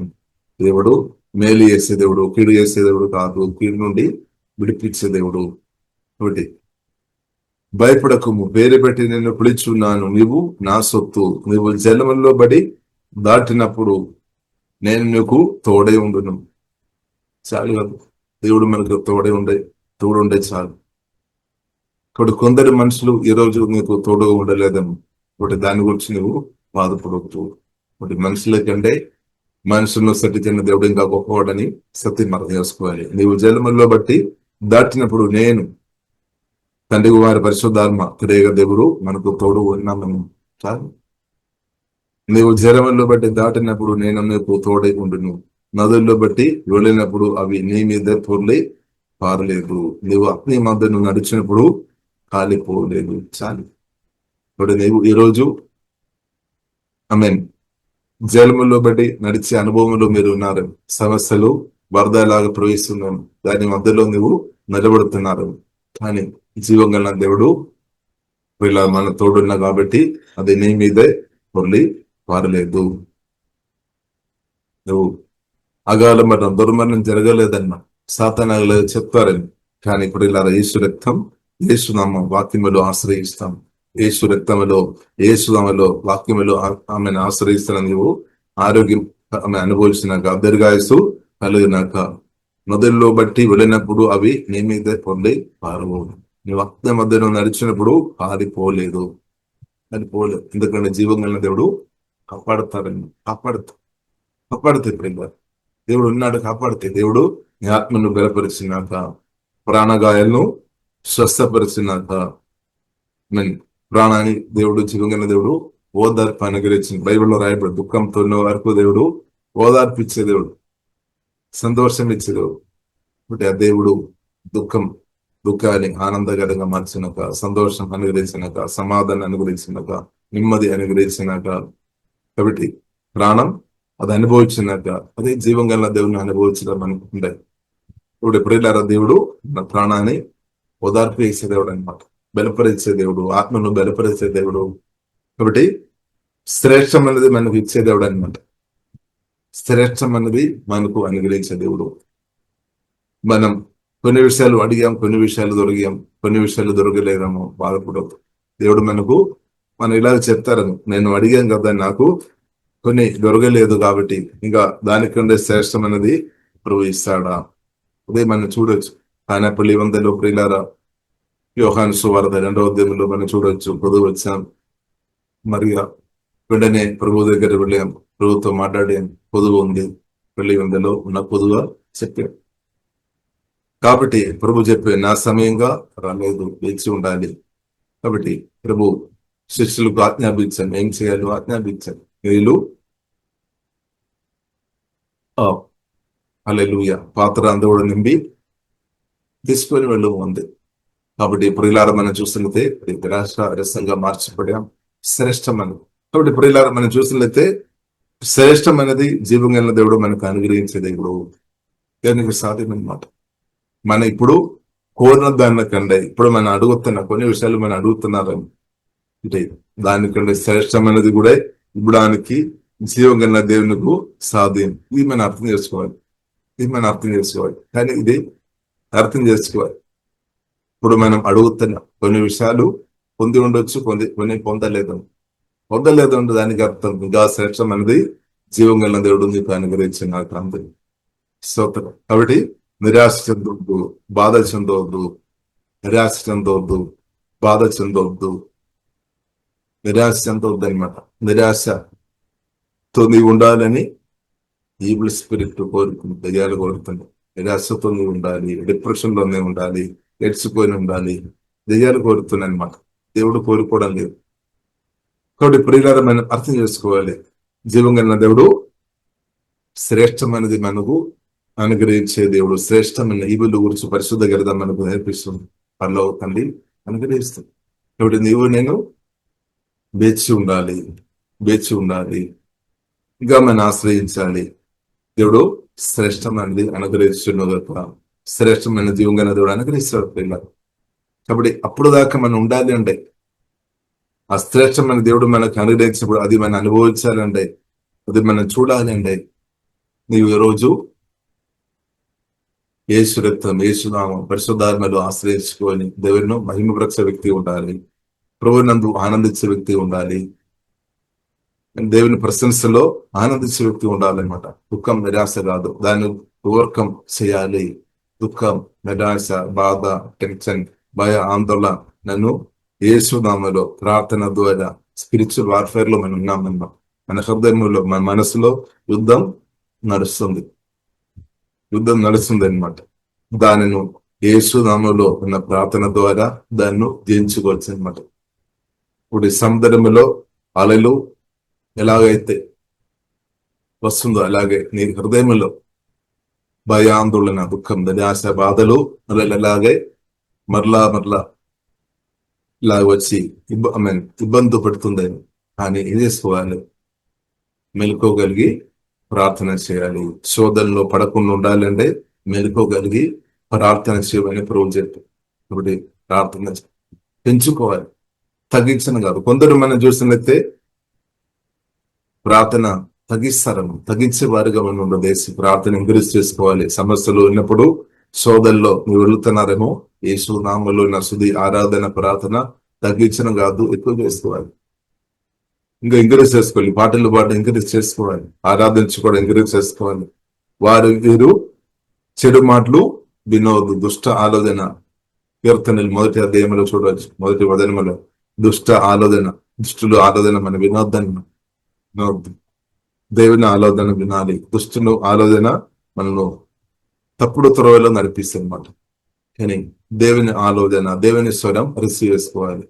దేవుడు మేలు చేసే దేవుడు, కీడు చేసే దేవుడు కాదు. కీడు నుండి విడిపించే దేవుడు. ఒకటి భయపడకము, పేరు పెట్టి నేను పిలుచున్నాను, నీవు నా సొత్తు. నువ్వు జలములో బడి దాటినప్పుడు నేను నీకు తోడే ఉండును. చాలు కాదు, దేవుడు మనకు తోడుండే చాలు. ఇప్పుడు కొందరు మనుషులు ఈ రోజు నీకు తోడుగా ఉండలేదేమో. ఒకటి దాని గురించి నువ్వు బాధపడవద్దు. ఒకటి మనుషుల కంటే మనుషులను సరి తిన్న దేవుడు ఇంకా గొప్పవాడని సత్యం అర్థం చేసుకోవాలి. నీవు జలములో బట్టి దాటినప్పుడు నేను తండ్రి వారి పరిశుద్ధాత్మ తిరేగ దేవుడు మనకు తోడు ఉన్నామని చాలు. నీవు జలములో బట్టి దాటినప్పుడు నేను నీకు తోడై ఉండును. నదుల్లో బట్టి వెళ్ళినప్పుడు అవి నీ మీద పొర్లి పారలేదు. నీవు అగ్ని మధ్యను నడిచినప్పుడు కాలిపోలేదు. చాలు. ఇప్పుడు నీవు ఈరోజు జలములో బట్టి నడిచే అనుభవంలో మీరు ఉన్నారు. సమస్యలు వరదలాగా ప్రవహిస్తున్నాను, దాని మధ్యలో నువ్వు నిలబడుతున్నారు. కానీ జీవం గల దేవుడు ఇలా మన తోడున్నా కాబట్టి అది నీ మీదే పొర్లి పారలేదు. నువ్వు అగాల మరణం, దుర్మరణం జరగలేదన్న సాతానాలు చెప్తారని. కానీ ఇప్పుడు ఇలా యేసు రక్తం, యేసు నామం వాక్యములో ఆశ్రయిస్తాం. యేసు రక్తములో, యేసునామలో, వాక్యములో ఆమెను ఆశ్రయిస్తున్న నీవు ఆరోగ్యం ఆమె అనుభవించిన దీర్ఘాయుసు కలిగినాక నదుల్లో బట్టి వెళ్ళినప్పుడు అవి నీ మీదే పొంది పారవు. నీ వక్త మధ్యలో నడిచినప్పుడు పారిపోలేదు, అది పోలేదు. ఎందుకంటే జీవం కలిగిన దేవుడు కాపాడుతారని కాపాడితే దేవుడు ఉన్నాడు కాపాడితే. దేవుడు నీ ఆత్మను బలపరిచినాక, ప్రాణగాయాలను స్వస్థపరిచినాక, ప్రాణాన్ని దేవుడు, జీవం కలిగిన దేవుడు ఓదార్పు అనుగ్రహించింది. బైబిల్లో రాయబడి దుఃఖంతో ఉన్న వరకు దేవుడు ఓదార్పు ఇచ్చే దేవుడు, సంతోషం ఇచ్చే దేవుడు. అంటే ఆ దేవుడు దుఃఖాన్ని ఆనందకరంగా మార్చినాక, సంతోషం అనుగ్రహించినాక, సమాధానం అనుగ్రహించినాక, నెమ్మది అనుగ్రహించినాక, కాబట్టి ప్రాణం అది అనుభవించినాక అదే జీవం గల దేవుని అనుభవించడం అనుకుంటే ఇప్పుడు ఎప్పుడైనా దేవుడు నా ప్రాణాన్ని ఓదార్పు వేసే దేవుడు అనమాట, బలపరిచే దేవుడు, ఆత్మను బలపరిచే దేవుడు. కాబట్టి శ్రేష్టం అనేది మనకు ఇచ్చే దేవుడు అనమాట. శ్రేష్టం అనేది మనకు అనుగ్రహించే దేవుడు. మనం కొన్ని విషయాలు అడిగాం, కొన్ని విషయాలు దొరికాం, కొన్ని విషయాలు దొరకలేదేమో బాధపడదు. దేవుడు మనం ఇలా చెప్తారని, నేను అడిగాం కదా, నాకు కొన్ని దొరకలేదు కాబట్టి ఇంకా దానికంటే శ్రేష్టం అనేది ప్రభు ఇస్తాడా? అదే మనం చూడొచ్చు. కానపల్లి వందలో ప్రియులారా, యోహాను సువార్త 2వ అధ్యాయంలో మనం చూడొచ్చు. పొదువు వచ్చాం, మరియా వెంటనే ప్రభు దగ్గర వెళ్ళాం, ప్రభుతో మాట్లాడాం, పొదువు ఉంది, పెళ్లి వందలో ఉన్న పొదుగా చెప్పాం. కాబట్టి ప్రభు చెప్పే నా సమయంగా రాలేదు, వేచి ఉండాలి. కాబట్టి ప్రభు శిష్యులకు ఆజ్ఞాపించాను, ఏం చేయాలో ఆజ్ఞాపించాను. వీళ్ళు హల్లెలూయా పాత్ర అందోడు నింపి తీసుకొని వెళ్ళు ఉంది. కాబట్టి ప్రియులారా మనం చూసినట్లయితే ద్రాక్ష రసంగా మార్చబడాం, శ్రేష్టమని. కాబట్టి ప్రియులారా మనం చూసినట్లయితే శ్రేష్టం అనేది జీవం కలిగిన దేవుడు మనకు అనుగ్రహించే దేవుడు. దానికి సాధ్యం అనమాట. మన ఇప్పుడు కోరిన దానికంటే ఇప్పుడు మనం అడుగుతున్న కొన్ని విషయాలు మనం అడుగుతున్నారని అంటే దానికంటే శ్రేష్టమైనది కూడా ఇవ్వడానికి జీవం కలిగిన దేవునికి సాధ్యం. ఇది మనం అర్థం చేసుకోవాలి. కానీ ఇది అర్థం చేసుకోవాలి. ఇప్పుడు మనం అడుగుతున్న కొన్ని విషయాలు పొంది ఉండొచ్చు, కొన్ని పొందలేదు అంటే దానికి అర్థం ఇంకా శ్రేష్టం అనేది జీవం కలిగిన దేవుడు నీకు అనుగ్రహించిన అంతే. స్తోత్రం. కాబట్టి నిరాశ చెందొద్దు, బాధ చెందవద్దు, నిరాశ చెందవద్దు, బాధ చెందవద్దు, నిరాశ చెందవద్దు అనమాట. నిరాశతో నీవు ఉండాలని ఈవిల్ స్పిరిట్ కోరుకుంది, దయ్యాలు కోరుతుంది. నిరాశతో నీవు ఉండాలి, డిప్రెషన్ లోనే ఉండాలి, ఎడ్చిపోయి ఉండాలి, దయ్యాలు కోరుతున్నాయి అనమాట. దేవుడు కోరుకోవడం లేదు. కాబట్టి ప్రియులారా మనం అర్థం చేసుకోవాలి, జీవం కలిగిన దేవుడు శ్రేష్టమైనది మనకు అనుగ్రహించే దేవుడు. శ్రేష్టమైన ఈవుల గురించి పరిశుద్ధ గ్రంథం మనకు నేర్పిస్తుంది. పనిలో తండ్రి అనుగ్రహిస్తుంది. కాబట్టి నీవు నేను వేచి ఉండాలి, ఇంకా మనం ఆశ్రయించాలి. దేవుడు శ్రేష్టమైనది అనుగ్రహిస్తున్న శ్రేష్టమైన జీవంగా దేవుడు అనుగ్రహిస్తాడు పిల్లలు. కాబట్టి అప్పుడు దాకా మనం ఉండాలి అంటే, ఆ శ్రేష్టమైన దేవుడు మనకు అనుగ్రహించినప్పుడు అది మనం అనుభవించాలంటే, అది మనం చూడాలి అంటే, నీవు ఈరోజు యేసు రక్తం, యేసునామం, పరిశుద్ధాత్మలు ఆశ్రయించుకొని దేవుని మహిమపరిచే వ్యక్తి ఉండాలి. ప్రభువునందు ఆనందించే వ్యక్తి ఉండాలి. దేవుని ప్రశంసలో ఆనందించే వ్యక్తి ఉండాలన్నమాట. దుఃఖం, నిరాశ కాదు, దాన్ని ఓవర్కమ్ చేయాలి. దుఃఖం, నిరాశ, బాధ, టెన్షన్, భయ, ఆందోళన నన్ను యేసునామలో ప్రార్థన ద్వారా స్పిరిచువల్ వార్ఫేర్ లో మనం ఉన్నామన్నా. మన హృదయంలో, మన మనసులో యుద్ధం నడుస్తుంది అనమాట. దానిని యేసునామలో ఉన్న ప్రార్థన ద్వారా దాన్ని జయించుకోవచ్చు అనమాట. ఇప్పుడు ఈ సముద్రంలో అలలు ఎలాగైతే వస్తుందో అలాగే నీ హృదయంలో భయాందోళన, దుఃఖం, నిరాశ, బాధలు అలలు ఎలాగే మరలా ఇలా వచ్చి ఇబ్బంది పడుతుంది. కానీ ఏం చేసుకోవాలి? మెలుకోగలిగి ప్రార్థన చేయాలి. శోధనలో పడకుండా ఉండాలంటే మెలుకోగలిగి ప్రార్థన చేయమని ప్రభు చెప్పారు. కాబట్టి ప్రార్థన పెంచుకోవాలి, తగ్గించను కాదు. కొందరు మనం చూసినట్లయితే ప్రార్థన తగ్గించే వారిగా మనం ఉండదేసి ప్రార్థన ఎంకరేజ్ చేసుకోవాలి. సమస్యలు ఉన్నప్పుడు శోధనలో మీరు వెళుతున్నారేమో, యేసు నామములో నా స్తుతి, ఆరాధన, ప్రార్థన తగ్గించడం కాదు, ఎక్కువ చేసుకోవాలి. ఇంకా ఎంకరేజ్ చేసుకోవాలి. పాటలు పాట ఎంకరేజ్ చేసుకోవాలి. ఆరాధించుకోవడం ఎంకరేజ్ చేసుకోవాలి. వీరు చెడు మాటలు వినోదు. దుష్ట ఆలోచన. కీర్తనలు 1వ అధ్యాయంలో చూడవచ్చు, 1వ వచనములో దుష్ట ఆలోచన, దుష్టులు ఆలోచన మనం వినొద్దు. దేవుని ఆలోచన వినాలి. దుష్టులు ఆలోచన మనను తప్పుడు త్రోవలో నడిపిస్తుంది అన్నమాట. కానీ దేవుని ఆలోచన, దేవుని స్వరం రిసీవ్ చేసుకోవాలి.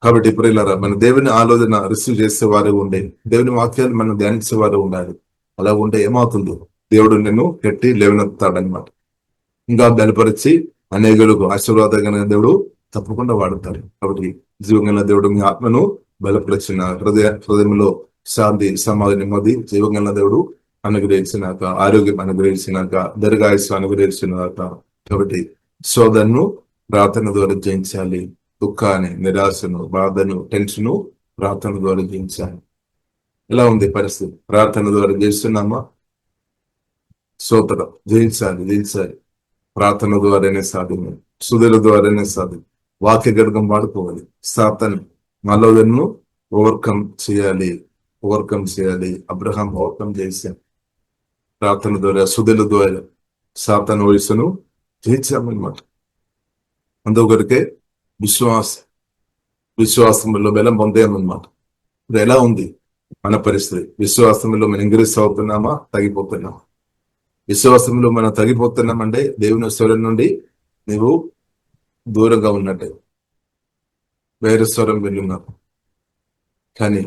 కాబట్టి ప్రియులారా, మన దేవుని ఆలోచన రిసీవ్ చేసేవారు ఉండే, దేవుని వాక్యాలు మనం ధ్యానించేవారు ఉండాలి. అలా ఉంటే ఏమవుతుంది? దేవుడు నిన్ను కట్టి లేవనెత్తాడనమాట. ఇంకా బలపరిచి అనేకులకు ఆశీర్వాదకరమైన దేవుడు తప్పకుండా వాడతారు. కాబట్టి జీవంగల దేవుడు మీ ఆత్మను బలపరిచిన, హృదయంలో శాంతి, సమాధి, నెమ్మది జీవంగల దేవుడు అనుగ్రహించినాక, ఆరోగ్యం అనుగ్రహించినాక, దీర్ఘాయుస్సు అనుగ్రహించినాక. కాబట్టి శోధనను ప్రార్థన ద్వారా జయించాలి. దుఃఖాన్ని, నిరాశను, బాధను, టెన్షను ప్రార్థన ద్వారా జయించాలి. ఎలా ఉంది పరిస్థితి? ప్రార్థన ద్వారా జయిస్తున్నామా? స్తోత్రం. జయించాలి. ప్రార్థన ద్వారానే సాధ్యం, సుధుల ద్వారానే సాధ్యం. వాక్య గర్గం వాడుకోవాలి. సాతాను ఆలోచనను ఓవర్కమ్ చేయాలి. అబ్రహాం ఓవర్కమ్ చేశాను ప్రార్థన ద్వారా, సుధుల ద్వారా సాతాను వయసును జయించామన్నమాట. అందుకొరకే విశ్వాసంలో బలం పొందామన్నమాట. ఇప్పుడు ఎలా ఉంది మన పరిస్థితి? విశ్వాసంలో మనం ఇంగ్రీస్ అవుతున్నామా, తగ్గిపోతున్నామా? విశ్వాసంలో మనం తగ్గిపోతున్నామంటే దేవుని స్వరం నుండి నీవు దూరంగా ఉన్నట్టే, వేరే స్వరం వెళ్ళున్నావు. కానీ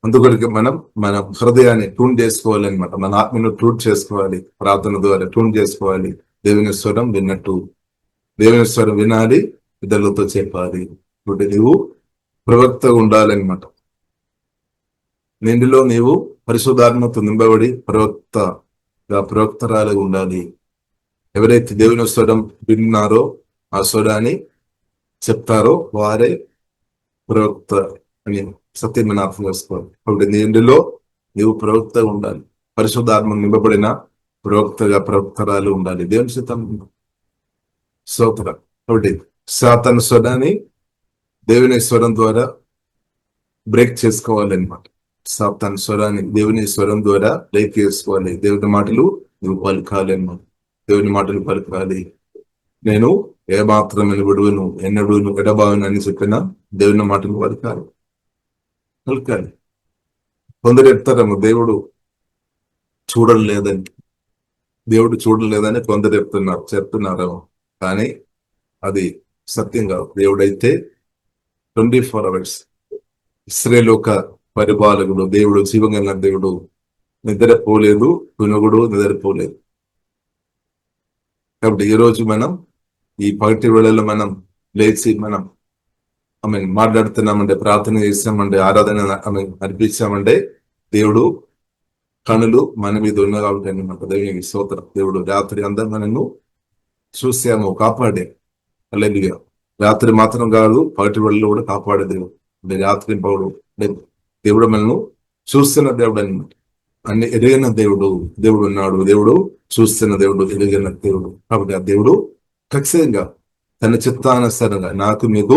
అందుకొరకు మనం మన హృదయాన్ని ట్యూన్ చేసుకోవాలన్నమాట. మన ఆత్మను ట్యూన్ చేసుకోవాలి. ప్రార్థన ద్వారా ట్యూన్ చేసుకోవాలి. దేవుని స్వరం విన్నట్టు, దేవుని స్వరం వినాలి, ఇతరులతో చెప్పాలి. ఇప్పుడు నీవు ప్రవక్త ఉండాలన్నమాట. నిండిలో నీవు పరిశుద్ధాత్మతో నింపబడి ప్రవక్తరాలుగా ఉండాలి. ఎవరైతే దేవుని స్వరం విన్నారో, ఆ స్వరాన్ని చెప్తారో వారే ప్రవక్త అని సత్యమైన అర్థం చేసుకోవాలి. కాబట్టి నిండిలో నీవు ప్రవక్త ఉండాలి. పరిశుద్ధాత్మ నింపబడిన ప్రవక్తరాలు ఉండాలి. దేవుని చిత్తం స్తోత్రం. కాబట్టి సాతాను స్వరాన్ని దేవుని స్వరం ద్వారా బ్రేక్ చేసుకోవాలన్నమాట. సాతాను స్వరాన్ని దేవుని స్వరం ద్వారా బ్రేక్ చేసుకోవాలి. దేవుని మాటలు నువ్వు పలకాలి అన్నమాట. దేవుని మాటలు పలకాలి. నేను ఏమాత్రమైన విడువను, ఎన్నడూ ఎడబావను అని చెప్పిన దేవుని మాటలు పలకాలి. కొందరు చెప్తారేమో దేవుడు చూడలేదని కొందరు చెప్తున్నారేమో. కానీ అది సత్యం కాదు. దేవుడైతే 24 hours ఇశ్రాయేలుక పరిపాలకుడు దేవుడు, జీవగల దేవుడు. నిద్రపోలేదు, వినుగుడు నిద్రపోలేదు. కాబట్టి ఈ రోజు మనం ఈ పగటి వేళలో మనం లేచి మనం మాట్లాడుతున్నామంటే, ప్రార్థన చేస్తామంటే, ఆరాధన అర్పించామంటే దేవుడు కనులు మన మీద ఉన్న కాబట్టి అన్నమాట. దేవునికి స్తోత్రం. దేవుడు రాత్రి అంతా మనను చూసాము, కాపాడే. హల్లెలూయా. రాత్రి మాత్రం కాదు, పగటి వేళలో కూడా కాపాడే దేవుడు. రాత్రి పౌడు దేవుడు మనను చూస్తున్న దేవుడు అన్నమాట. అన్ని ఎరిగిన దేవుడు ఉన్నాడు. దేవుడు చూస్తున్న దేవుడు, ఎరిగిన దేవుడు. కాబట్టి ఆ దేవుడు ఖచ్చితంగా తన చిత్తానుసారంగా నాకు మీకు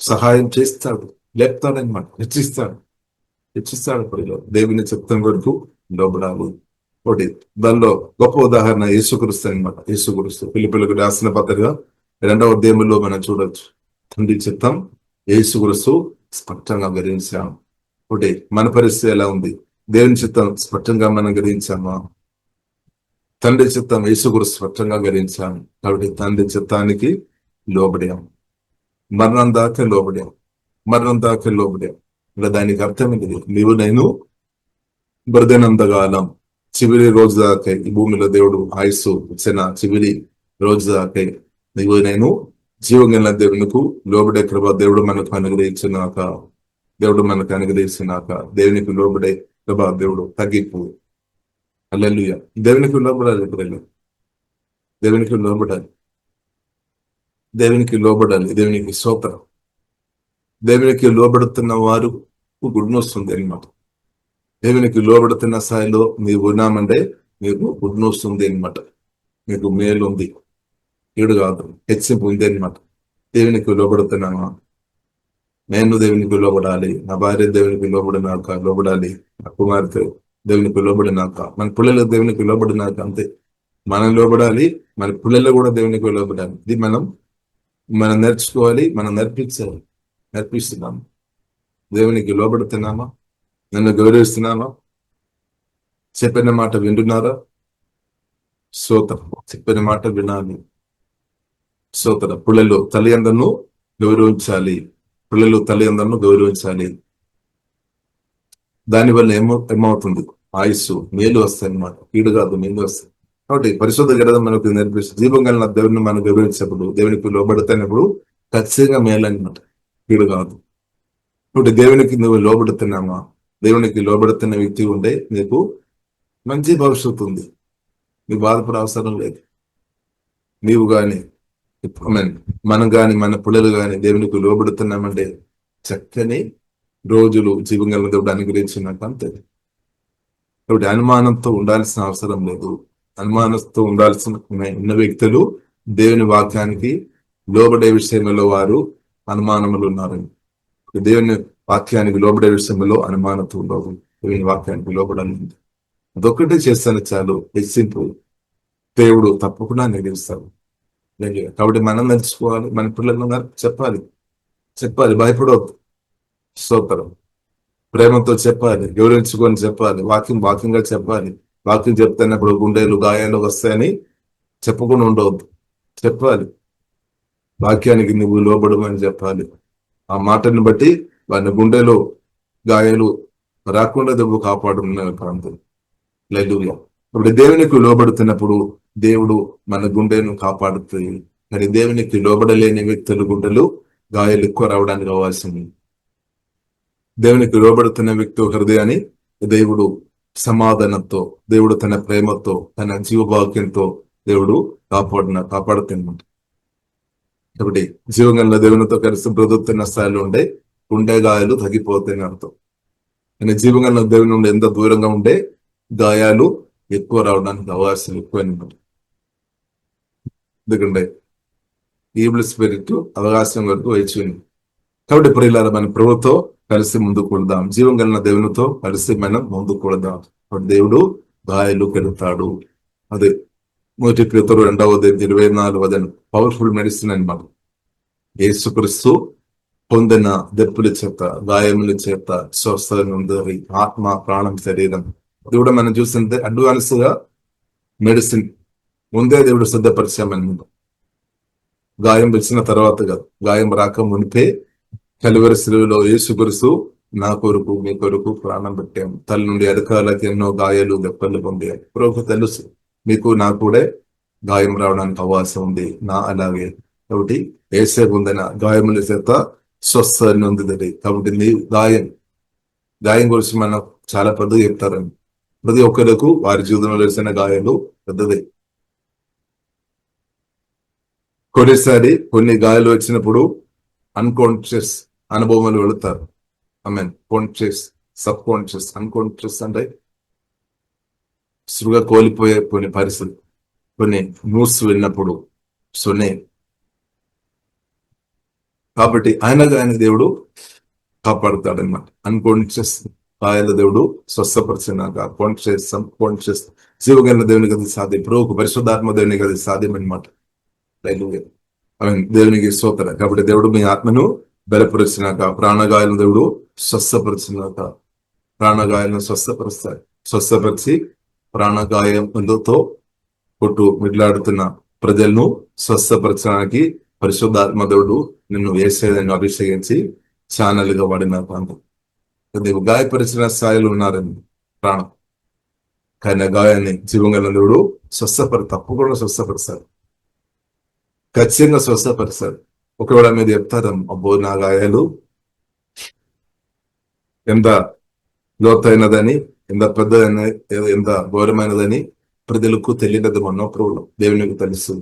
సహాయం చేస్తాడు, లేపుతాడనమాట, హెచ్చిస్తాడు. దేవుని చిత్తం వరకు లోబడాలి. ఒకటి దానిలో గొప్ప ఉదాహరణ యేసుక్రీస్తు అనమాట. యేసుక్రీస్తు ఫిలిప్పీయులకు రాసిన పత్రిక 2వ అధ్యాయంలో మనం చూడొచ్చు. తండ్రి చిత్తం యేసుక్రీస్తు స్పష్టంగా గ్రహించాము. ఒకటి మన పరిస్థితి ఎలా ఉంది? దేవుని చిత్తం స్పష్టంగా మనం గ్రహించామా? తండ్రి చిత్తం యేసుక్రీస్తు స్పష్టంగా గ్రహించాము. కాబట్టి తండ్రి చిత్తానికి లోబడాం. మరణం దాకా లోబడాం. ఇలా దానికి అర్థం ఏంటిది? నీవు నేను బ్రతికినంతకాలం, చివరి రోజు దాకా ఈ భూమిలో దేవుడు ఆయుస్సు ఇచ్చిన చివరి రోజు దాకా నీవు నేను జీవగల దేవునికి లోబడే కృప దేవుడు మనకు అనుగ్రహించినాక, దేవునికి లోబడే కృప దేవుడు తగ్గిపో. హల్లెలూయా. దేవునికి లోబడాలి. దేవునికి స్తోత్రం. దేవునికి లోబడుతున్న వారు గుడ్ను వస్తుంది అనమాట. దేవునికి లోబడుతున్న స్థాయిలో నీవు ఉన్నామంటే నీకు గుడ్ను వస్తుంది అనమాట. నీకు మేలు ఉంది, ఏడు కాదు, హెచ్చింపు ఉంది అనమాట. దేవునికి లోబడుతున్నామా? నేను దేవునికి లోబడాలి, నా భార్య దేవునికి లోబడాలి, నా కుమార్తె దేవునికి లోబడినాక, మన పిల్లలు దేవునికి లోబడినాక అంతే. మనం లోబడాలి, మన పిల్లలు కూడా దేవునికి లోబడాలి. ఇది మనం నేర్చుకోవాలి, మనం నేర్పిస్తున్నాము. దేవునికి లోబడుతున్నామా? నన్ను గౌరవిస్తున్నామా? చెప్పిన మాట వింటున్నారా? స్తోత్రం. చెప్పిన మాట వినాలి. స్తోత్రం. పిల్లలు తల్లిదండ్రులను గౌరవించాలి. దానివల్ల ఏమవుతుంది? ఆయుస్సు, మేలు వస్తాయి అన్నమాట. కీడు కాదు, మేలు వస్తాయి. కాబట్టి పరిశుద్ధ గ్రంథం మనకు నేర్పిస్తుంది, జీవం కలిగిన దేవుడిని మనం గౌరవించినప్పుడు, దేవునికి లోబడుతున్నప్పుడు ఖచ్చితంగా మేలు అన్నమాట, కీడు కాదు. కాబట్టి దేవునికి నువ్వు లోబడుతున్నామా? దేవునికి లోబడుతున్న వ్యక్తి ఉంటే నీకు మంచి భవిష్యత్తు ఉంది. నీకు బాధపడే అవసరం లేదు. నీవు గాని, మనం గాని, మన పిల్లలు గాని దేవునికి లోబడుతున్నామంటే చక్కని రోజులు జీవం కలిగిన దేవుడు అనుగ్రహించినట్టు అంతే. కాబట్టి అనుమానంతో ఉండాల్సిన అవసరం లేదు. అనుమానంతో ఉన్న వ్యక్తులు దేవుని వాక్యానికి లోబడే విషయంలో వారు అనుమానములు ఉన్నారని. దేవుని వాక్యానికి లోబడే విషయంలో అనుమానంతో ఉండవు. దేవుని వాక్యానికి లోబడాలి, అదొక్కటే చేస్తాను చాలు. సింపుల్. దేవుడు తప్పకుండా నెరవేరుస్తాడు. కాబట్టి మనం నేర్చుకోవాలి, మన పిల్లలను చెప్పాలి, భయపడవద్దు. స్తోత్రం. ప్రేమతో చెప్పాలి, గౌరవించుకొని చెప్పాలి, వాక్యంగా చెప్పాలి. వాక్యం చెప్తున్నప్పుడు గుండెలు గాయాలు వస్తాయని చెప్పకుండా ఉండవద్దు, చెప్పాలి. వాక్యానికి నువ్వు లోబడమని చెప్పాలి. ఆ మాటని బట్టి వాని గుండెలో గాయాలు రాకుండా నువ్వు కాపాడుతున్న ప్రాంతం. హల్లెలూయా. ఇప్పుడు దేవునికి లోబడుతున్నప్పుడు దేవుడు మన గుండెను కాపాడుతుంది. కానీ దేవునికి లోబడలేని వ్యక్తుల గుండెలు గాయాలు ఎక్కువ రావడానికి అవకాశం. దేవునికి లోబడుతున్న వ్యక్తి హృదయాన్ని దేవుడు సమాధానంతో, దేవుడు తన ప్రేమతో, తన జీవభాగ్యంతో దేవుడు కాపాడుతున్నమాట. కాబట్టి జీవంగా దేవునితో కలిసి బ్రతుకుతున్న స్థాయిలో ఉండే గుండె గాయాలు తగ్గిపోతాయని అర్థం. కానీ జీవంగా దేవుని నుండి ఎంత దూరంగా ఉండే గాయాలు ఎక్కువ రావడానికి అవకాశాలు ఎక్కువైనమాట. ఎందుకంటే ఈవిల్ స్పిరిట్ అవకాశం వరకు వేచింది. కాబట్టి ప్రియులారా, మన ప్రభుతో కలిసి ముందుకు వెళదాం. జీవం కలిగిన దేవునితో కలిసి మనం ముందుకు వెళదాం. దేవుడు గాయాలు కలుగుతాడు. అదే 1 Peter 2:24 పవర్ఫుల్ మెడిసిన్ అన్నమాట. యేసుక్రీస్తు పొందిన దెప్పుల చేత, గాయముల చేత స్వస్థత నొంది ఆత్మ, ప్రాణం, శరీరం. అది కూడా మనం చూస్తుంటే అడ్వాన్స్ గా మెడిసిన్ ముందే దేవుడు సిద్ధపరిచామన్నమాట. గాయం వచ్చిన తర్వాత కాదు, గాయం రాక మునిపే కలువరి శిలువలో యేసుక్రీస్తు నా కొరకు, మీ కొరకు ప్రాణం పెట్టాం. తల్లి నుండి అరకాలకి ఎన్నో గాయాలు, దెబ్బలు పొందాయి. ప్రభువుకు తెలుసు మీకు నాకు కూడా గాయం రావడానికి అవకాశం ఉంది. అలాగే కాబట్టి యేసే పొందిన గాయముల చేత స్వస్థత నొందింది. కాబట్టి నీ గాయం గురించి మనం చాలా పెద్దగా చెప్తారని. ప్రతి ఒక్కరికి వారి జీవితంలో వేసిన గాయాలు పెద్దది. కొన్నిసారి కొన్ని గాయాలు వచ్చినప్పుడు అన్కాన్షియస్ అనుభవాలు వెళుతారు. కాన్షియస్, సబ్ కాన్షియస్, అన్కాన్షియస్ అంటే సులువుగా కోల్పోయే కొన్ని పరిస్థితులు, కొన్ని న్యూస్ విన్నప్పుడు కాబట్టి ఆయన దేవుడు కాపాడుతాడన్నమాట. అన్కాన్షియస్ గాయాల దేవుడు స్వస్థపరిచినాక కాన్షియస్, సబ్ కాన్షియస్ జీవగల దేవునికి అది సాధ్యం. ప్రభువుకు పరిశుద్ధాత్మ దేవునికి అది సాధ్యం అనమాట. దేవునికి స్తోత్రం. కాబట్టి దేవుడు మీ ఆత్మను బలపరిచినాక, ప్రాణగాయాలను దేవుడు స్వస్థపరిచినాక, ప్రాణగాయాలను స్వస్థపరిచి ప్రాణగాయంతో మిట్లాడుతున్న ప్రజలను స్వస్థపరచడానికి పరిశుద్ధాత్మ దేవుడు నిన్ను వేసేదని అభిషేకించి ఛానల్గా వాడిన ప్రాంతం. నీవు గాయపరిచిన స్థాయిలో ఉన్నారని ప్రాణం, కానీ గాయాన్ని జీవంగల దేవుడు తప్పకుండా స్వస్థపరుస్తాడు, ఖచ్చితంగా స్వస్థపరుస్తాడు. ఒకవేళ మీరు చెప్తారు, అబ్బో నా గాయాలు ఎంత లోతైనదని, ఎంత పెద్దదని, ఎంత ఘోరమైనదని ప్రజలకు తెలియదు. మనోప్రభు దేవునికి తెలుసు,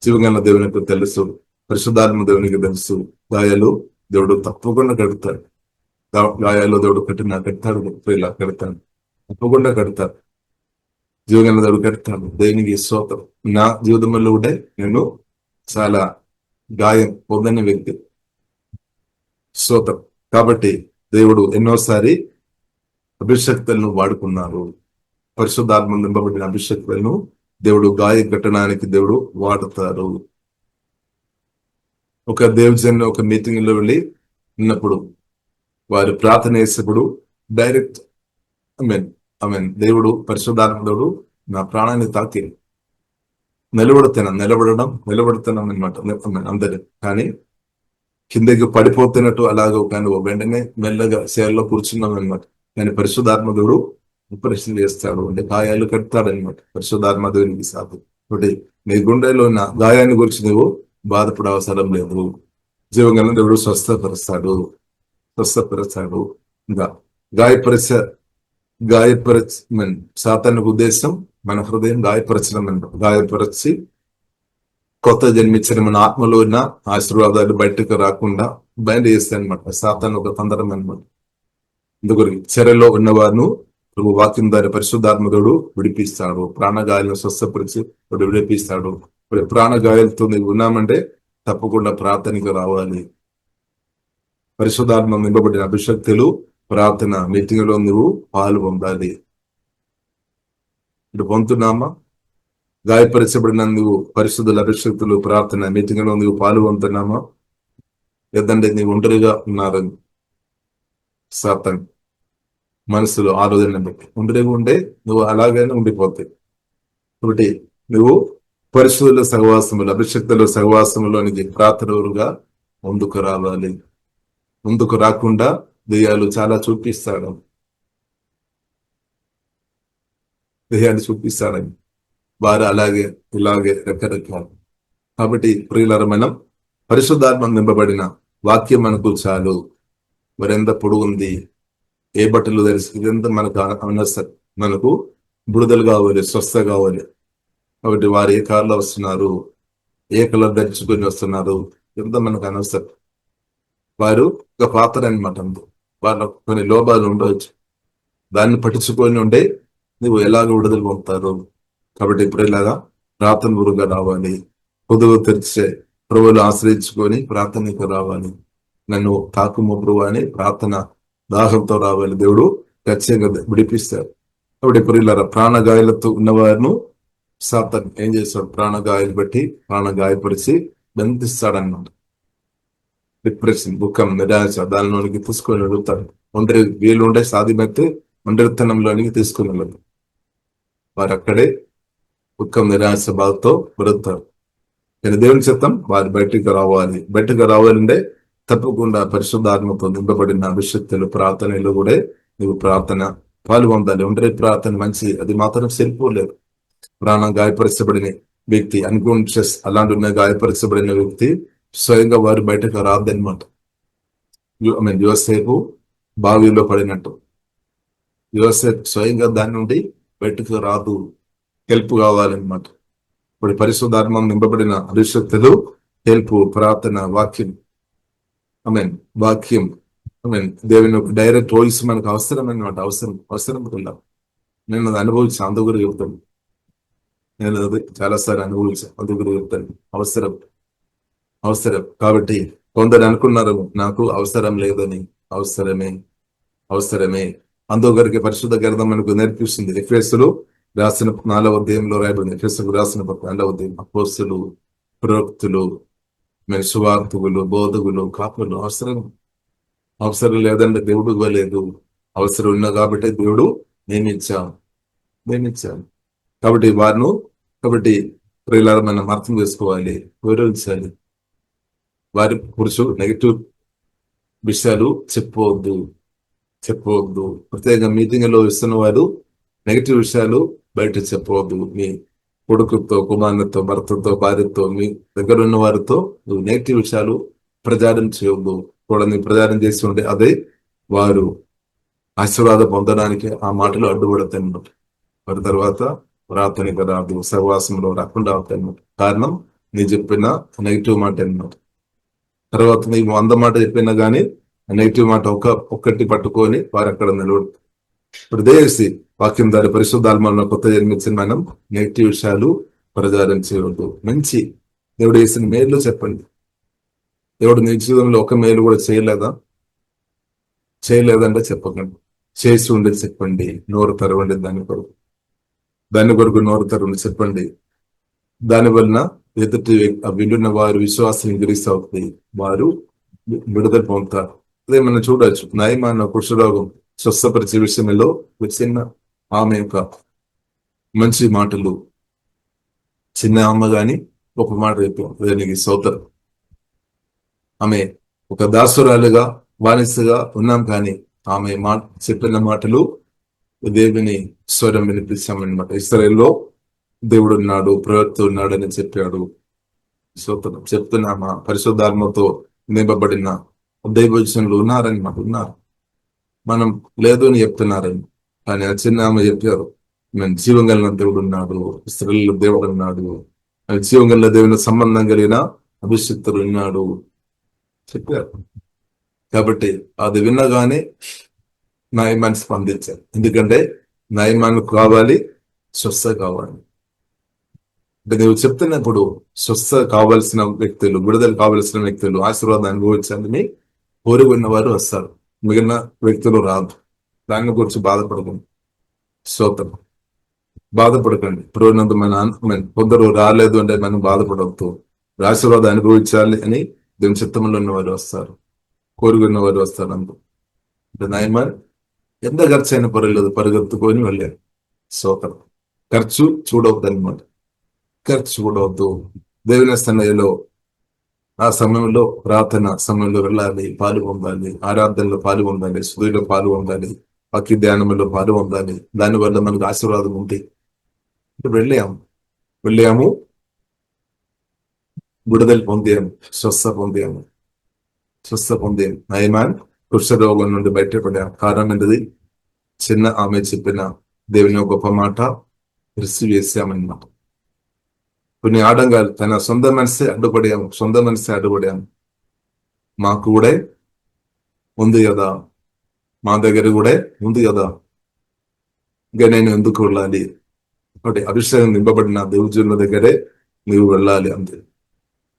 జీవగల దేవునికి తెలుసు, పరిశుద్ధాత్మ దేవునికి తెలుసు. గాయాలు దేవుడు తప్పకుండా కడతాడు. గాయాలు దేవుడు కడతాడు, తప్పకుండా కడతాడు. జీవగల దేవుడు కడతాడు. దేవునికి స్తోత్రం. నా జీవితంలో కూడా నేను చాలా గాయం పొందని వ్యక్తి, స్తోత్రం. కాబట్టి దేవుడు ఎన్నోసారి అభిషక్తులను వాడుకున్నారు. పరిశుద్ధాత్మ నింపబడిన అభిషక్తులను దేవుడు గాయ కట్టడానికి దేవుడు వాడుతారు. ఒక దేవజన్ ఒక మీటింగ్ లో వెళ్ళి ఉన్నప్పుడు వారు ప్రార్థన చేసేప్పుడు డైరెక్ట్ దేవుడు పరిశుద్ధాత్మ దేవుడు నా ప్రాణాన్ని తాకి నిలబడుతున్నాం అనమాట అందరు. కానీ కిందకి పడిపోతున్నట్టు అలాగో కానీ వెంటనే మెల్లగా సేవలో కూర్చున్నాం అనమాట. కానీ పరిశుద్ధాత్మ దేవుడు ఆపరేషన్ చేస్తాడు, అంటే గాయాలు కడతాడు అనమాట. పరిశుద్ధాత్మ దేవునికి సాధు. ఒకటి నీ గుండెలో ఉన్న గాయాన్ని గురించి నువ్వు బాధపడే అవసరం లేదు. జీవగలను దేవుడు స్వస్థపరుస్తాడు. ఇంకా సాతానుకు ఉద్దేశం మన హృదయం గాయపరచడం అనమాట. గాయపరచి కొత్త జన్మించిన మన ఆత్మలో ఉన్న ఆశీర్వాదాలు బయటకు రాకుండా బయట చేస్తాయి అనమాట. సాతాను ఒక తొందరం అనమాట. అందుకని చెరలో ఉన్నవారును వాక్యం ద్వారా పరిశుద్ధాత్మకుడు విడిపిస్తాడు. ప్రాణగాయాలను స్వస్థపరిచి విడిపిస్తాడు. ప్రాణగాయాలతో నువ్వు ఉన్నామంటే తప్పకుండా ప్రార్థనకు రావాలి. పరిశుద్ధాత్మ నింపబడిన అభిషక్తులు ప్రార్థన మీటింగ్ లో నువ్వు పాలు పొందాలి. ఇప్పుడు పొందుతున్నామా? గాయపరచబడిన నువ్వు పరిశుద్ధుల అభిషక్తులు ప్రార్థన మీటింగ్ లో నువ్వు పాలు పొందుతున్నామా? లేదంటే నీవు ఒంటరిగా ఉన్నారని సాతాను మనసులో ఆలోచన బట్టి ఒంటరిగా ఉంటే నువ్వు అలాగైనా ఉండిపోతాయి. కాబట్టి నువ్వు పరిశుద్ధుల సహవాసములు అభిషక్తుల సహవాసములోనికి ప్రార్థనగా ముందుకు రావాలి. ముందుకు రాకుండా దెయ్యాలు చాలా చూపిస్తాడు. దెయ్యాలు చూపిస్తాడని వారు అలాగే ఇలాగే రకరకాలు. కాబట్టి ప్రియులారా, మనం పరిశుద్ధాత్మ నింపబడిన వాక్యం మనకు చాలు. మరెంత పొడుగు ఉంది, ఏ బట్టలు తెలిసి ఇదంతా మనకు అనవసరం. మనకు బుడదలు కావాలి, స్వస్థ కావాలి. కాబట్టి వారు ఏ కార్లో వస్తున్నారు, ఏ కలర్ ధరించుకొని వస్తున్నారు, ఇదంతా మనకు అనవసరం. వారు ఒక పాత్ర అనమాట. వాళ్ళ కొన్ని లోపాలు ఉండవచ్చు, దాన్ని పట్టించుకొని ఉంటే నువ్వు ఎలాగ విడుదల పొందుతారు. కాబట్టి ఇప్పుడు ఇలాగా ప్రార్థన గురుగా రావాలి. పొదువు తెరిచే ప్రభువులు ఆశ్రయించుకొని ప్రార్థనకు రావాలి. నన్ను తాకుము ప్రభు అని ప్రార్థన దాహంతో రావాలి. దేవుడు ఖచ్చితంగా విడిపిస్తాడు. కాబట్టి ఇప్పుడు ఇలా ప్రాణగాయాలతో ఉన్నవారిను సాతాను ఏం చేస్తాడు? ప్రాణగాయాలు బట్టి ప్రాణగాయపరిచి బంధిస్తాడన్నమాట. డిప్రెషన్, దుఃఖం, నిరాశ దానిలోనికి తీసుకొని వెళ్తారు. ఒంటరి వీళ్ళు ఉండే సాధ్యమైతే ఒంటరితనంలోనికి తీసుకుని వెళ్ళదు. వారు అక్కడే దుఃఖం, నిరాశ, బాధతో బ్రతుకుతారు. నేను దేవుని చిత్తం వారు బయటకు రావాలి. బయటకు రావాలంటే తప్పకుండా పరిశుద్ధాత్మతో నింపబడిన అభిషక్తులు ప్రార్థనలు కూడా నువ్వు ప్రార్థన పాల్గొందాలి. ఒంటరి ప్రార్థన మంచి, అది మాత్రం సరిపోలేదు. ప్రాణం గాయపరచబడిన వ్యక్తి, అన్కాన్షియస్ అలాంటి గాయపరచబడిన వ్యక్తి స్వయంగా వారు బయటకు రాదనమాట. యోసేపు బావిలో పడినట్టు యోసేపు స్వయంగా దాని నుండి బయటకు రాదు, హెల్ప్ కావాలన్నమాట. ఇప్పుడు పరిశుద్ధాత్మ నింపబడిన అభిషక్తులు హెల్ప్, ప్రార్థన, వాక్యం వాక్యం దేవుని డైరెక్ట్ వాయిస్ మనకు అవసరం అనమాట. అవసరం కూడా నేను అది అనుభవించాను, అందుగురు చెప్తాను. నేను అది చాలాసార్లు అనుభవించాను, అందుగురు చెప్తాను. అవసరం కాబట్టి కొందరు అనుకున్నారు నాకు అవసరం లేదని. అవసరమే. అందుకొరికి పరిశుద్ధ గ్రంథం మనకు నేర్పిస్తుంది. ఎఫెసీయులు రాసిన 4వ అధ్యాయంలో రాయబడింది. ఎఫెసీయులకు రాసిన 4వ అధ్యాయం అపోస్తలులు, ప్రవక్తలు, సువార్తికులు, బోధకులు, కాపులు అవసరం లేదంటే దేవుడు ఇవ్వలేదు. అవసరం ఉన్నా కాబట్టి దేవుడు నియమించాను. కాబట్టి ప్రియులారా, మనం అర్థం చేసుకోవాలి, వివరించాలి. వారి పురుషు నెగిటివ్ విషయాలు చెప్పవద్దు. ప్రత్యేక మీటింగ్ లో ఇస్తున్న వారు నెగిటివ్ విషయాలు బయట చెప్పవద్దు. మీ కొడుకుతో, కుమారునితో, భర్తతో, భార్యతో, మీ దగ్గర ఉన్న వారితో నువ్వు నెగిటివ్ విషయాలు ప్రచారం చేయవద్దు. కూడా నీ ప్రచారం చేసి ఉంటే అదే వారు ఆశీర్వాదం పొందడానికి ఆ మాటలు అడ్డుపడతాయి. వారి తర్వాత ప్రార్థనకు రాదు, సహవాసంలో రాకుండా అవుతాయి. కారణం నీ చెప్పిన నెగిటివ్ మాట అన్నమాట. తర్వాత నీకు 100 మాట చెప్పినా కానీ నెగిటివ్ మాట ఒక్కటి పట్టుకొని వారు అక్కడ నిలబడు. ఇప్పుడు దేశి వాక్యం ద్వారా పరిశుద్ధాత్మలో కొత్త జన్మించిన మనం నెగిటివ్ విషయాలు ప్రచారం చేయవద్దు. మంచి దేవుడు చేసిన మేలు చెప్పండి. దేవుడు నీ జీవితంలో ఒక మేలు కూడా చేయలేదంటే చెప్పకండి. చేసి ఉండి చెప్పండి, నోరు తెరవండి దాని కొరకు నోరు తెరవండి చెప్పండి. దాని వలన ఎదుటి వింటున్న వారు విశ్వాసం ఇంక్రీస్ అవుతుంది, వారు విడుదల పొందుతారు. అదే మనం చూడవచ్చు, నయమాన కుష్ఠరోగం స్వస్థపరిచే విషయంలో చిన్న ఆమె యొక్క మంచి మాటలు, చిన్న అమ్మ గాని ఒక మాట దానికి సోదరు. ఆమె ఒక దాసురాలుగా బానిసగా ఉన్నాం, కానీ ఆమె చెప్పిన మాటలు దేవుని స్వరం వినిపించామన్నమాట. ఇశ్రాయేలులో దేవుడు ఉన్నాడు, ప్రవక్త ఉన్నాడు అని చెప్పాడు. సోదరం చెప్తున్నామా? పరిశుద్ధాత్మతో నింపబడిన దైవజనులు ఉన్నారని మాకు ఉన్నారు, మనం లేదు అని చెప్తున్నారని. కానీ ఆ చిన్న ఆమె చెప్పారు, మేము జీవం కలిగిన దేవుడు ఉన్నాడు, ఇశ్రాయేలు దేవుడు ఉన్నాడు, జీవం కలిగిన దేవుని సంబంధం కలిగిన అభిషిక్తుడు ఉన్నాడు చెప్పారు. కాబట్టి అది విన్నగానే నయమాన్ని స్పందించారు. ఎందుకంటే నయమానికి కావాలి, స్వస్థ కావాలి. అంటే నువ్వు చెప్తున్నప్పుడు స్వస్థ కావాల్సిన వ్యక్తులు, విడుదల కావాల్సిన వ్యక్తులు, ఆశీర్వాదం అనుభవించాలని కోరుకున్న వారు వస్తారు, మిగిలిన వ్యక్తులు రాదు. దాని గురించి బాధపడకండి, స్తోత్రం. బాధపడకండి. పురోనందు కొందరు రాలేదు అంటే మనం బాధపడవద్దు. ఆశీర్వాదం అనుభవించాలి అని దేవుని చిత్తంలో ఉన్న వారు వస్తారు, కోరుకున్న వారు వస్తారు. అంటే నయమాన్ ఎంత ఖర్చు అయినా పర్వాలేదు, పరిగెత్తుకొని వెళ్ళారు. స్తోత్రం. ఖర్చు చూడవద్దు అనమాట, ఖర్చు చూడవద్దు. దేవుని సన్నిధిలో ఆ సమయంలో, ప్రార్థన సమయంలో వెళ్ళాలి, పాలు పొందాలి, ఆరాధనలో పాలు పొందాలి, స్తుతిలో పాలు పొందాలి, వాక్య ధ్యానంలో పాలు పొందాలి. దానివల్ల మనకు ఆశీర్వాదం ఉంది. వెళ్ళాము, విడుదల పొందాము, స్వస్థ పొందాము. నయమాన్ కుష్ఠరోగం నుండి బయటపడాము. కారణం ఏంటిది? చిన్న ఆమె చెప్పిన దేవుని గొప్ప మాట రిసీవ్ చేశామన్నమాట. కొన్ని ఆడంగాలు తన సొంత మనసే అడ్డుపడాము. మాకు కూడా ఉంది కదా, మా దగ్గర కూడా ఉంది కదా, ఇంకా నేను ఎందుకు వెళ్ళాలి? ఒకటి అభిషేకం నింపబడిన దేవుజనుల దగ్గరే నీవు వెళ్ళాలి, అంతే.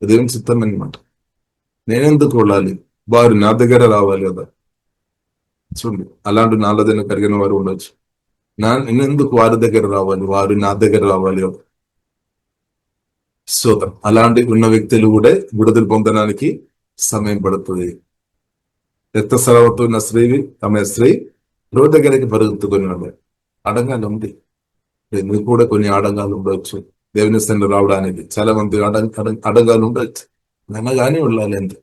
అదేం చిత్తం అనమాట. నేనెందుకు వెళ్ళాలి? వారు నా దగ్గర రావాలి కదా. చూడండి, అలాంటి నాలదైన కలిగిన వారు ఉండొచ్చు. నేనెందుకు వారి దగ్గర రావాలి? వారు నా దగ్గర రావాలి కదా. స్తోత్రం. అలాంటి ఉన్న వ్యక్తులు కూడా విడుదల పొందడానికి సమయం పడుతుంది. రక్తస్రావంతో ఉన్న ఆమె స్త్రీ రోడ్డు దగ్గరికి పరుగుతుకొని వెళ్ళాలి. ఆడంగాలు ఉంది, మీకు కూడా కొన్ని ఆడంగాలు ఉండవచ్చు. దేవుని స్థానంలో రావడానికి చాలా మంది ఆడంగాలు ఉండొచ్చు. నన్నగానే వెళ్ళాలి, అంతే,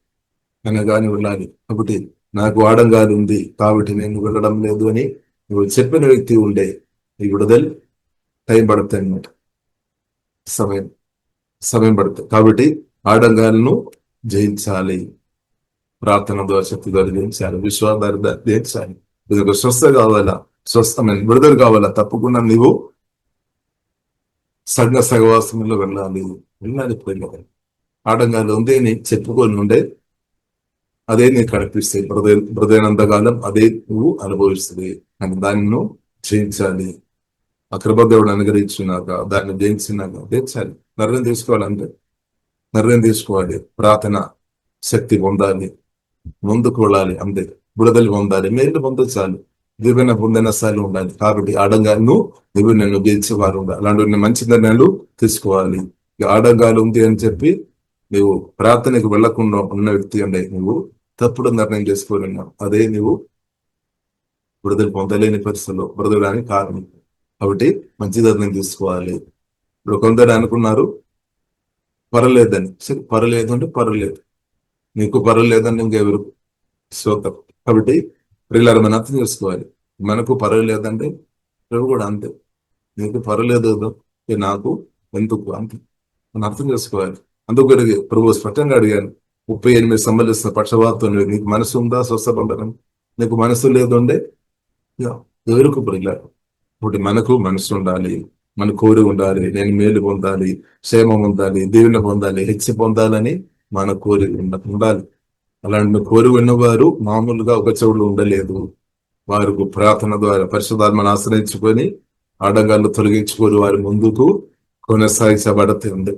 నన్నగానే వెళ్ళాలి. కాబట్టి నాకు ఆడంగాలు ఉంది కాబట్టి నేను వెళ్ళడం లేదు అని నువ్వు చెప్పిన వ్యక్తి ఉండే ఈ విడుదల టైం పడుతుంది అన్నమాట, సమయం పడుతుంది. కాబట్టి ఆడంగాలను జయించాలి, ప్రార్థన ద్వారా, శక్తి ద్వారా జయించాలి, విశ్వాస ద్వారా జయించాలి. స్వస్థ కావాలా, స్వస్థమైన విడుదల కావాలా, తప్పకుండా నీవు సహవాసంలో వెళ్ళాలి. ఆడంగాలు ఉంది అని చెప్పుకొని ఉండే అదే నీకు కనిపిస్తుంది. హృదయనంతకాలం అదే నువ్వు అనుభవిస్తుంది. అని దాన్ని జయించాలి. ఆ కృపదేవుడు అనుగ్రహించినాక దాన్ని జయించాలి. నిర్ణయం తీసుకోవాలి. ప్రార్థన శక్తి పొందాలి, ముందుకు వెళ్ళాలి, అంతే. విడుదల పొందాలి, మేలు పొందచాలి, దీవెన పొందిన స్థాయిలో ఉండాలి. కాబట్టి ఆడంగాలను నువ్వు నన్ను గెలిచేవారు ఉండాలి. అలాంటి మంచి నిర్ణయాలు తీసుకోవాలి. ఆడంగాలు ఉంది అని చెప్పి నువ్వు ప్రార్థనకు వెళ్లకుండా ఉన్న వ్యక్తి అంటే నువ్వు తప్పుడు నిర్ణయం చేసుకోలేన్నావు. అదే నువ్వు విడుదల పొందలేని పరిస్థితుల్లో బ్రతకడానికి కారణం. కాబట్టి మంచి నిర్ణయం తీసుకోవాలి. ఇప్పుడు కొందరు అనుకున్నారు పర్లేదని. సరే, పర్లేదు అంటే పర్లేదు, నీకు పర్లేదని ఇంకెవరు శ్రోతం. కాబట్టి ప్రియులారా, మనం అర్థం చేసుకోవాలి. మనకు పర్వాలేదంటే ప్రభు కూడా అంతే, నీకు పర్వాలేదు నాకు ఎందుకు, అంతే మనం అర్థం చేసుకోవాలి. అందుకు ప్రభు స్పష్టంగా అడిగాను, 38 సంబంధిస్తున్న పక్షవాతం నీకు మనసు ఉందా స్వస్థ పొందడం? నీకు మనసు లేదు అంటే ఎవరికి ప్రియులారా. ఇప్పుడు మనకు మనసు ఉండాలి, మన కోరి ఉండాలి, నేను మేలు పొందాలి, క్షేమం పొందాలి, దీవెన పొందాలి, హెచ్చి పొందాలని మన కోరి ఉండాలి. అలాంటి కోరి ఉన్నవారు మామూలుగా ఒక చోటు ఉండలేదు. వారికి ప్రార్థన ద్వారా పరిశుద్ధాత్మను ఆశ్రయించుకొని ఆడంగాళ్ళు తొలగించుకొని వారి ముందుకు కొనసాగించబడుతుంది.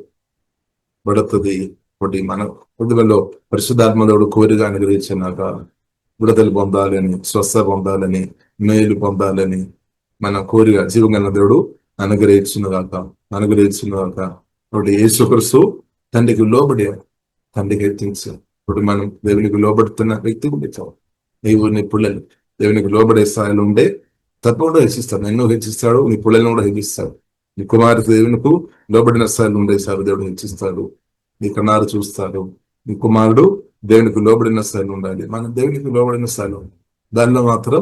ఒకటి మన హృదయంలో పరిశుద్ధాత్మదోడు కోరిగా అనుగ్రహించినాక విడుదల పొందాలని, స్వస్థ పొందాలని, మేలు పొందాలని మన కోరిక జీవంగల దేవుడు అనుగ్రహించుగాక. కాబట్టి యేసుక్రీస్తు తండ్రికి లోబడి తండ్రికి హెచ్చించాం. ఇప్పుడు మనం దేవునికి లోబడుతున్న వ్యక్తి గురించాం. నీవు నీ పిల్లలు దేవునికి లోబడే స్థాయిలో ఉండే తప్పకుండా హెచ్చిస్తాడు. నిన్ను హెచ్చిస్తాడు, నీ పిల్లలను కూడా హెచ్చిస్తాడు. నీ కుమారుడు దేవునికి లోబడిన స్థాయిలో ఉండేసారు దేవుడు హెచ్చిస్తాడు. నీ కన్నారు చూస్తాడు. నీ కుమారుడు దేవునికి లోబడిన స్థాయిలో ఉండాలి. మనం దేవునికి లోబడిన స్థాయిలో ఉండాలి. దానిలో మాత్రం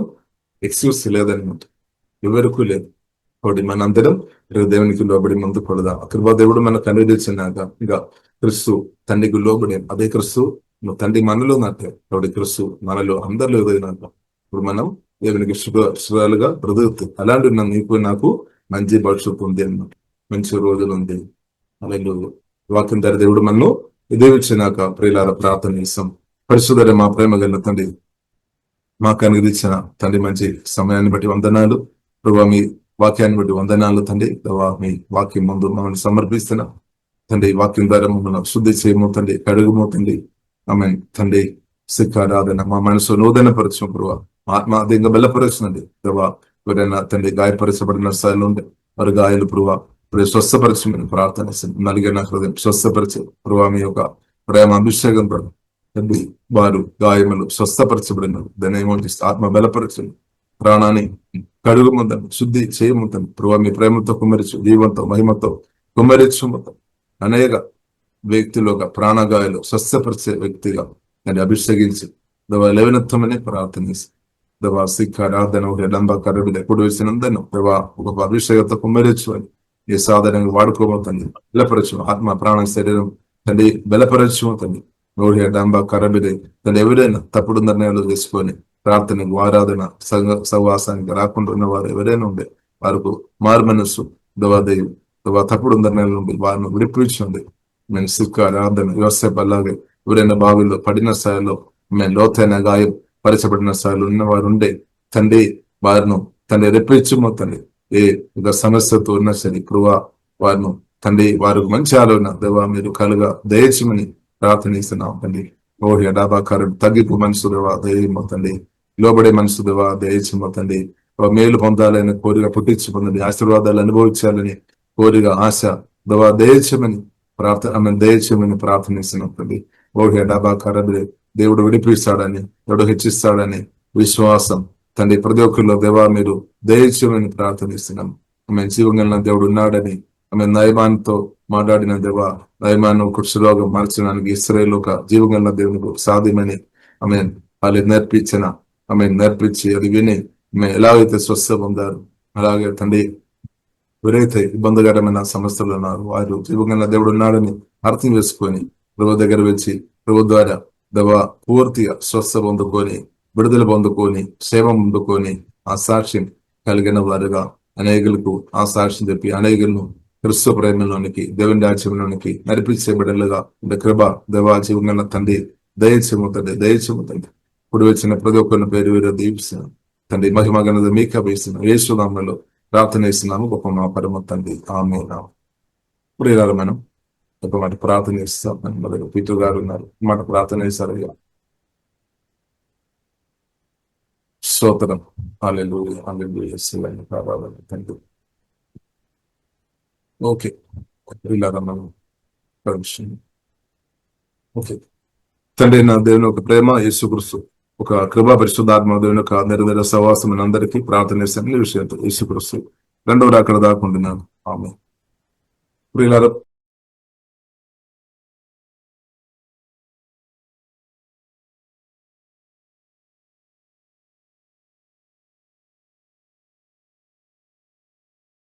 ఎక్స్క్యూజ్ లేదనమాట, ఎవరికి లేదు. కాబట్టి మనందరం దేవునికి లోబడి ముందు కొడదాం. కృపా దేవుడు మనకు అనుగ్రహించినాక ఇక క్రిస్తు తండ్రికి లోబడి అదే క్రిస్తు నువ్వు తండ్రి మనలో నాటే. కాబట్టి క్రిస్తు మనలో అందరిలో ఎదిగినాక ఇప్పుడు మనం దేవునికి శుభాలుగా బ్రతుకుతూ అలాంటి నీకు నాకు మంచి భవిష్యత్తు ఉంది అన్నమాట, మంచి రోజులు ఉంది. అలాగే వాక్యం ధర దేవుడు మనలో ఎదిగించినాక ప్రియులారా ప్రార్థన చేస్తాం. పరిశుద్ధ మా ప్రేమ గల తండ్రి, మాకు అనుగ్రహించిన తండ్రి మంచి సమయాన్ని బట్టి వందనాలు ప్రభావ. మీ వాక్యాన్ని బట్టి వందనాలు తండ్రి. మీ వాక్యం ముందు మమ్మల్ని సమర్పిస్తున్నా తండ్రి. వాక్యం ద్వారా మమ్మల్ని శుద్ధి చేయమో తండ్రి, కడుగుమో తండ్రి. ఆమె తండ్రి శిఖారాధన మా మనసు నూతన పరచం ప్రభావ, ఆత్మ అధికంగా బలపరచునండి ప్రభావ. ఎవరైనా తండ్రి గాయపరచబడిన స్థాయిలో ఉండే వారి గాయాలు ప్రభావ ఇప్పుడు స్వస్థపరచమని ప్రార్థన నలిగిన హృదయం స్వస్థపరిచే ప్రభావ. మీ యొక్క ప్రేమ అభిషేకం ప్రభావ తండ్రి వారు గాయములు స్వస్థపరచబడిన దాన్ని ఏమోటిస్తే ఆత్మ బలపరచండి, ప్రాణాన్ని కడుగుమందని శుద్ధి చేయమందని ప్రభావ. మీ ప్రేమతో కుమ్మరించు, జీవంతో మహిమతో కుమ్మరించు. అనేక వ్యక్తిలోగా ప్రాణగాయాలు స్వస్థపరిచే వ్యక్తిగా దాన్ని అభిషేకించి దవా లేవనెత్తమని ప్రార్థనిసి దవా సిఖారాధన ఎడంబ కరబిల ఎప్పుడు వేసినందను దవా ఒక అభిషేకంతో కుమ్మరించు అని ఈ సాధనంగా వాడుకోబోతుంది. బలపరచు ఆత్మ ప్రాణ శరీరం తండ్రి బలపరచు తండ్రి. నోడి ఎడంబ కరబిలే తండ్రి ఎవరైనా తప్పుడు నిర్ణయాలు చేసుకొని ప్రార్థనకు ఆరాధన సహవాసానికి రాకుండా ఉన్న వారు ఎవరైనా ఉండే వారికి మారు మనస్సు దవాదేవి దవా తప్పుడు నిర్ణయాల నుండి వారిని విడిపించండి. మేము సిక్క ఆరాధన వ్యవస్థ అలాగే ఎవరైనా బావిలో పడిన స్థాయిలో మేము లోతైన గాయం పరచబడిన స్థాయిలో ఉన్నవారు ఉండే తండ్రి వారిను తండ్రి రెప్పించుమో తండ్రి. ఏ ఒక సమస్యతో ఉన్నా సరే కృవా వారిను తండ్రి వారికి మంచి ఆలోచన దేవా మీరు కలుగా దయచమని ప్రార్థనిస్తున్నాం తండ్రి. ఓహి డాబాకారుడు తగ్గిపు మనసు దేవా దయమో తండ్రి, లోబడే మనసు దేవా దయచమో తండ్రి. మేలు పొందాలని కోరిక పుట్టించుకుందండి, ఆశీర్వాదాలు అనుభవించాలని కోరిక ఆశ దేవా దయచమని దయచేయమని ప్రార్థనిస్తున్నాం తండ్రి. ఓహి డాబాకారుడు దేవుడు విడిపిస్తాడని, దేవుడు హెచ్చిస్తాడని విశ్వాసం తండ్రి ప్రతి ఒక్కరిలో దేవా మీరు దయచేయమని ప్రార్థనిస్తున్నాం. ఆమె జీవంగల దేవుడు ఉన్నాడని ఆమె నయమాన్తో మాట్లాడిన దేవా, నయమాను కుష్ఠరోగం మార్చడానికి ఇశ్రాయేలు ఒక జీవంగల దేవునికి సాధ్యమని ఆమె వాళ్ళు నేర్పించి అది విని ఆమె ఎలాగైతే స్వస్థ పొందారు అలాగే తండ్రి ఎవరైతే ఇబ్బందికరమైన సమస్యలు ఉన్నారు వారు జీవంగల దేవుడు ఉన్నాడని అర్థం చేసుకొని ప్రభు దగ్గర వచ్చి ప్రభు ద్వారా దేవా పూర్తిగా స్వస్థ పొందుకొని విడుదల పొందుకొని సేవ పొందుకొని ఆ సాక్ష్యం కలిగిన వారుగా అనేకులకు ఆ సాక్ష్యం చెప్పి అనేకులను క్రిస్తు ప్రేమలోనికి దేవుని రాజ్యంలోనికి నడిపించే బిడ్డలుగా కృప దేవా జీవంగల తండ్రి దయచేముతండి. ఇప్పుడు వచ్చిన ప్రతి ఒక్కరిని పేరు వేరు దీపిస్తున్నాం తండ్రి. మహిమ గణత మీకు అభిస్తున్నాం. యేసు నామములో ప్రార్థన చేస్తున్నాము గొప్ప మా పరమ తండ్రి, ఆమేన్. ఇప్పుడు ఇలా మనం ఒక మాట ప్రార్థన చేస్తాం. మన పీటర్ గారు ఉన్నారు, మాట ప్రార్థన చేస్తారు. స్తోత్రం. హల్లెలూయా హల్లెలూయా తండ్రి. ఓకే ఇలా మనం ఓకే తండ్రి నా దేవుని ఒక ప్రేమ యేసుక్రీస్తు ఒక కృపా పరిశుద్ధాత్మ దేవుని యొక్క నిరంతర సహవాసం అందరికీ ప్రార్థన చేస్తాను. ఈ విషయంతో యేసుక్రీస్తు రెండవ రాకడ దాకా ఉంటున్నాను. ఆమేన్.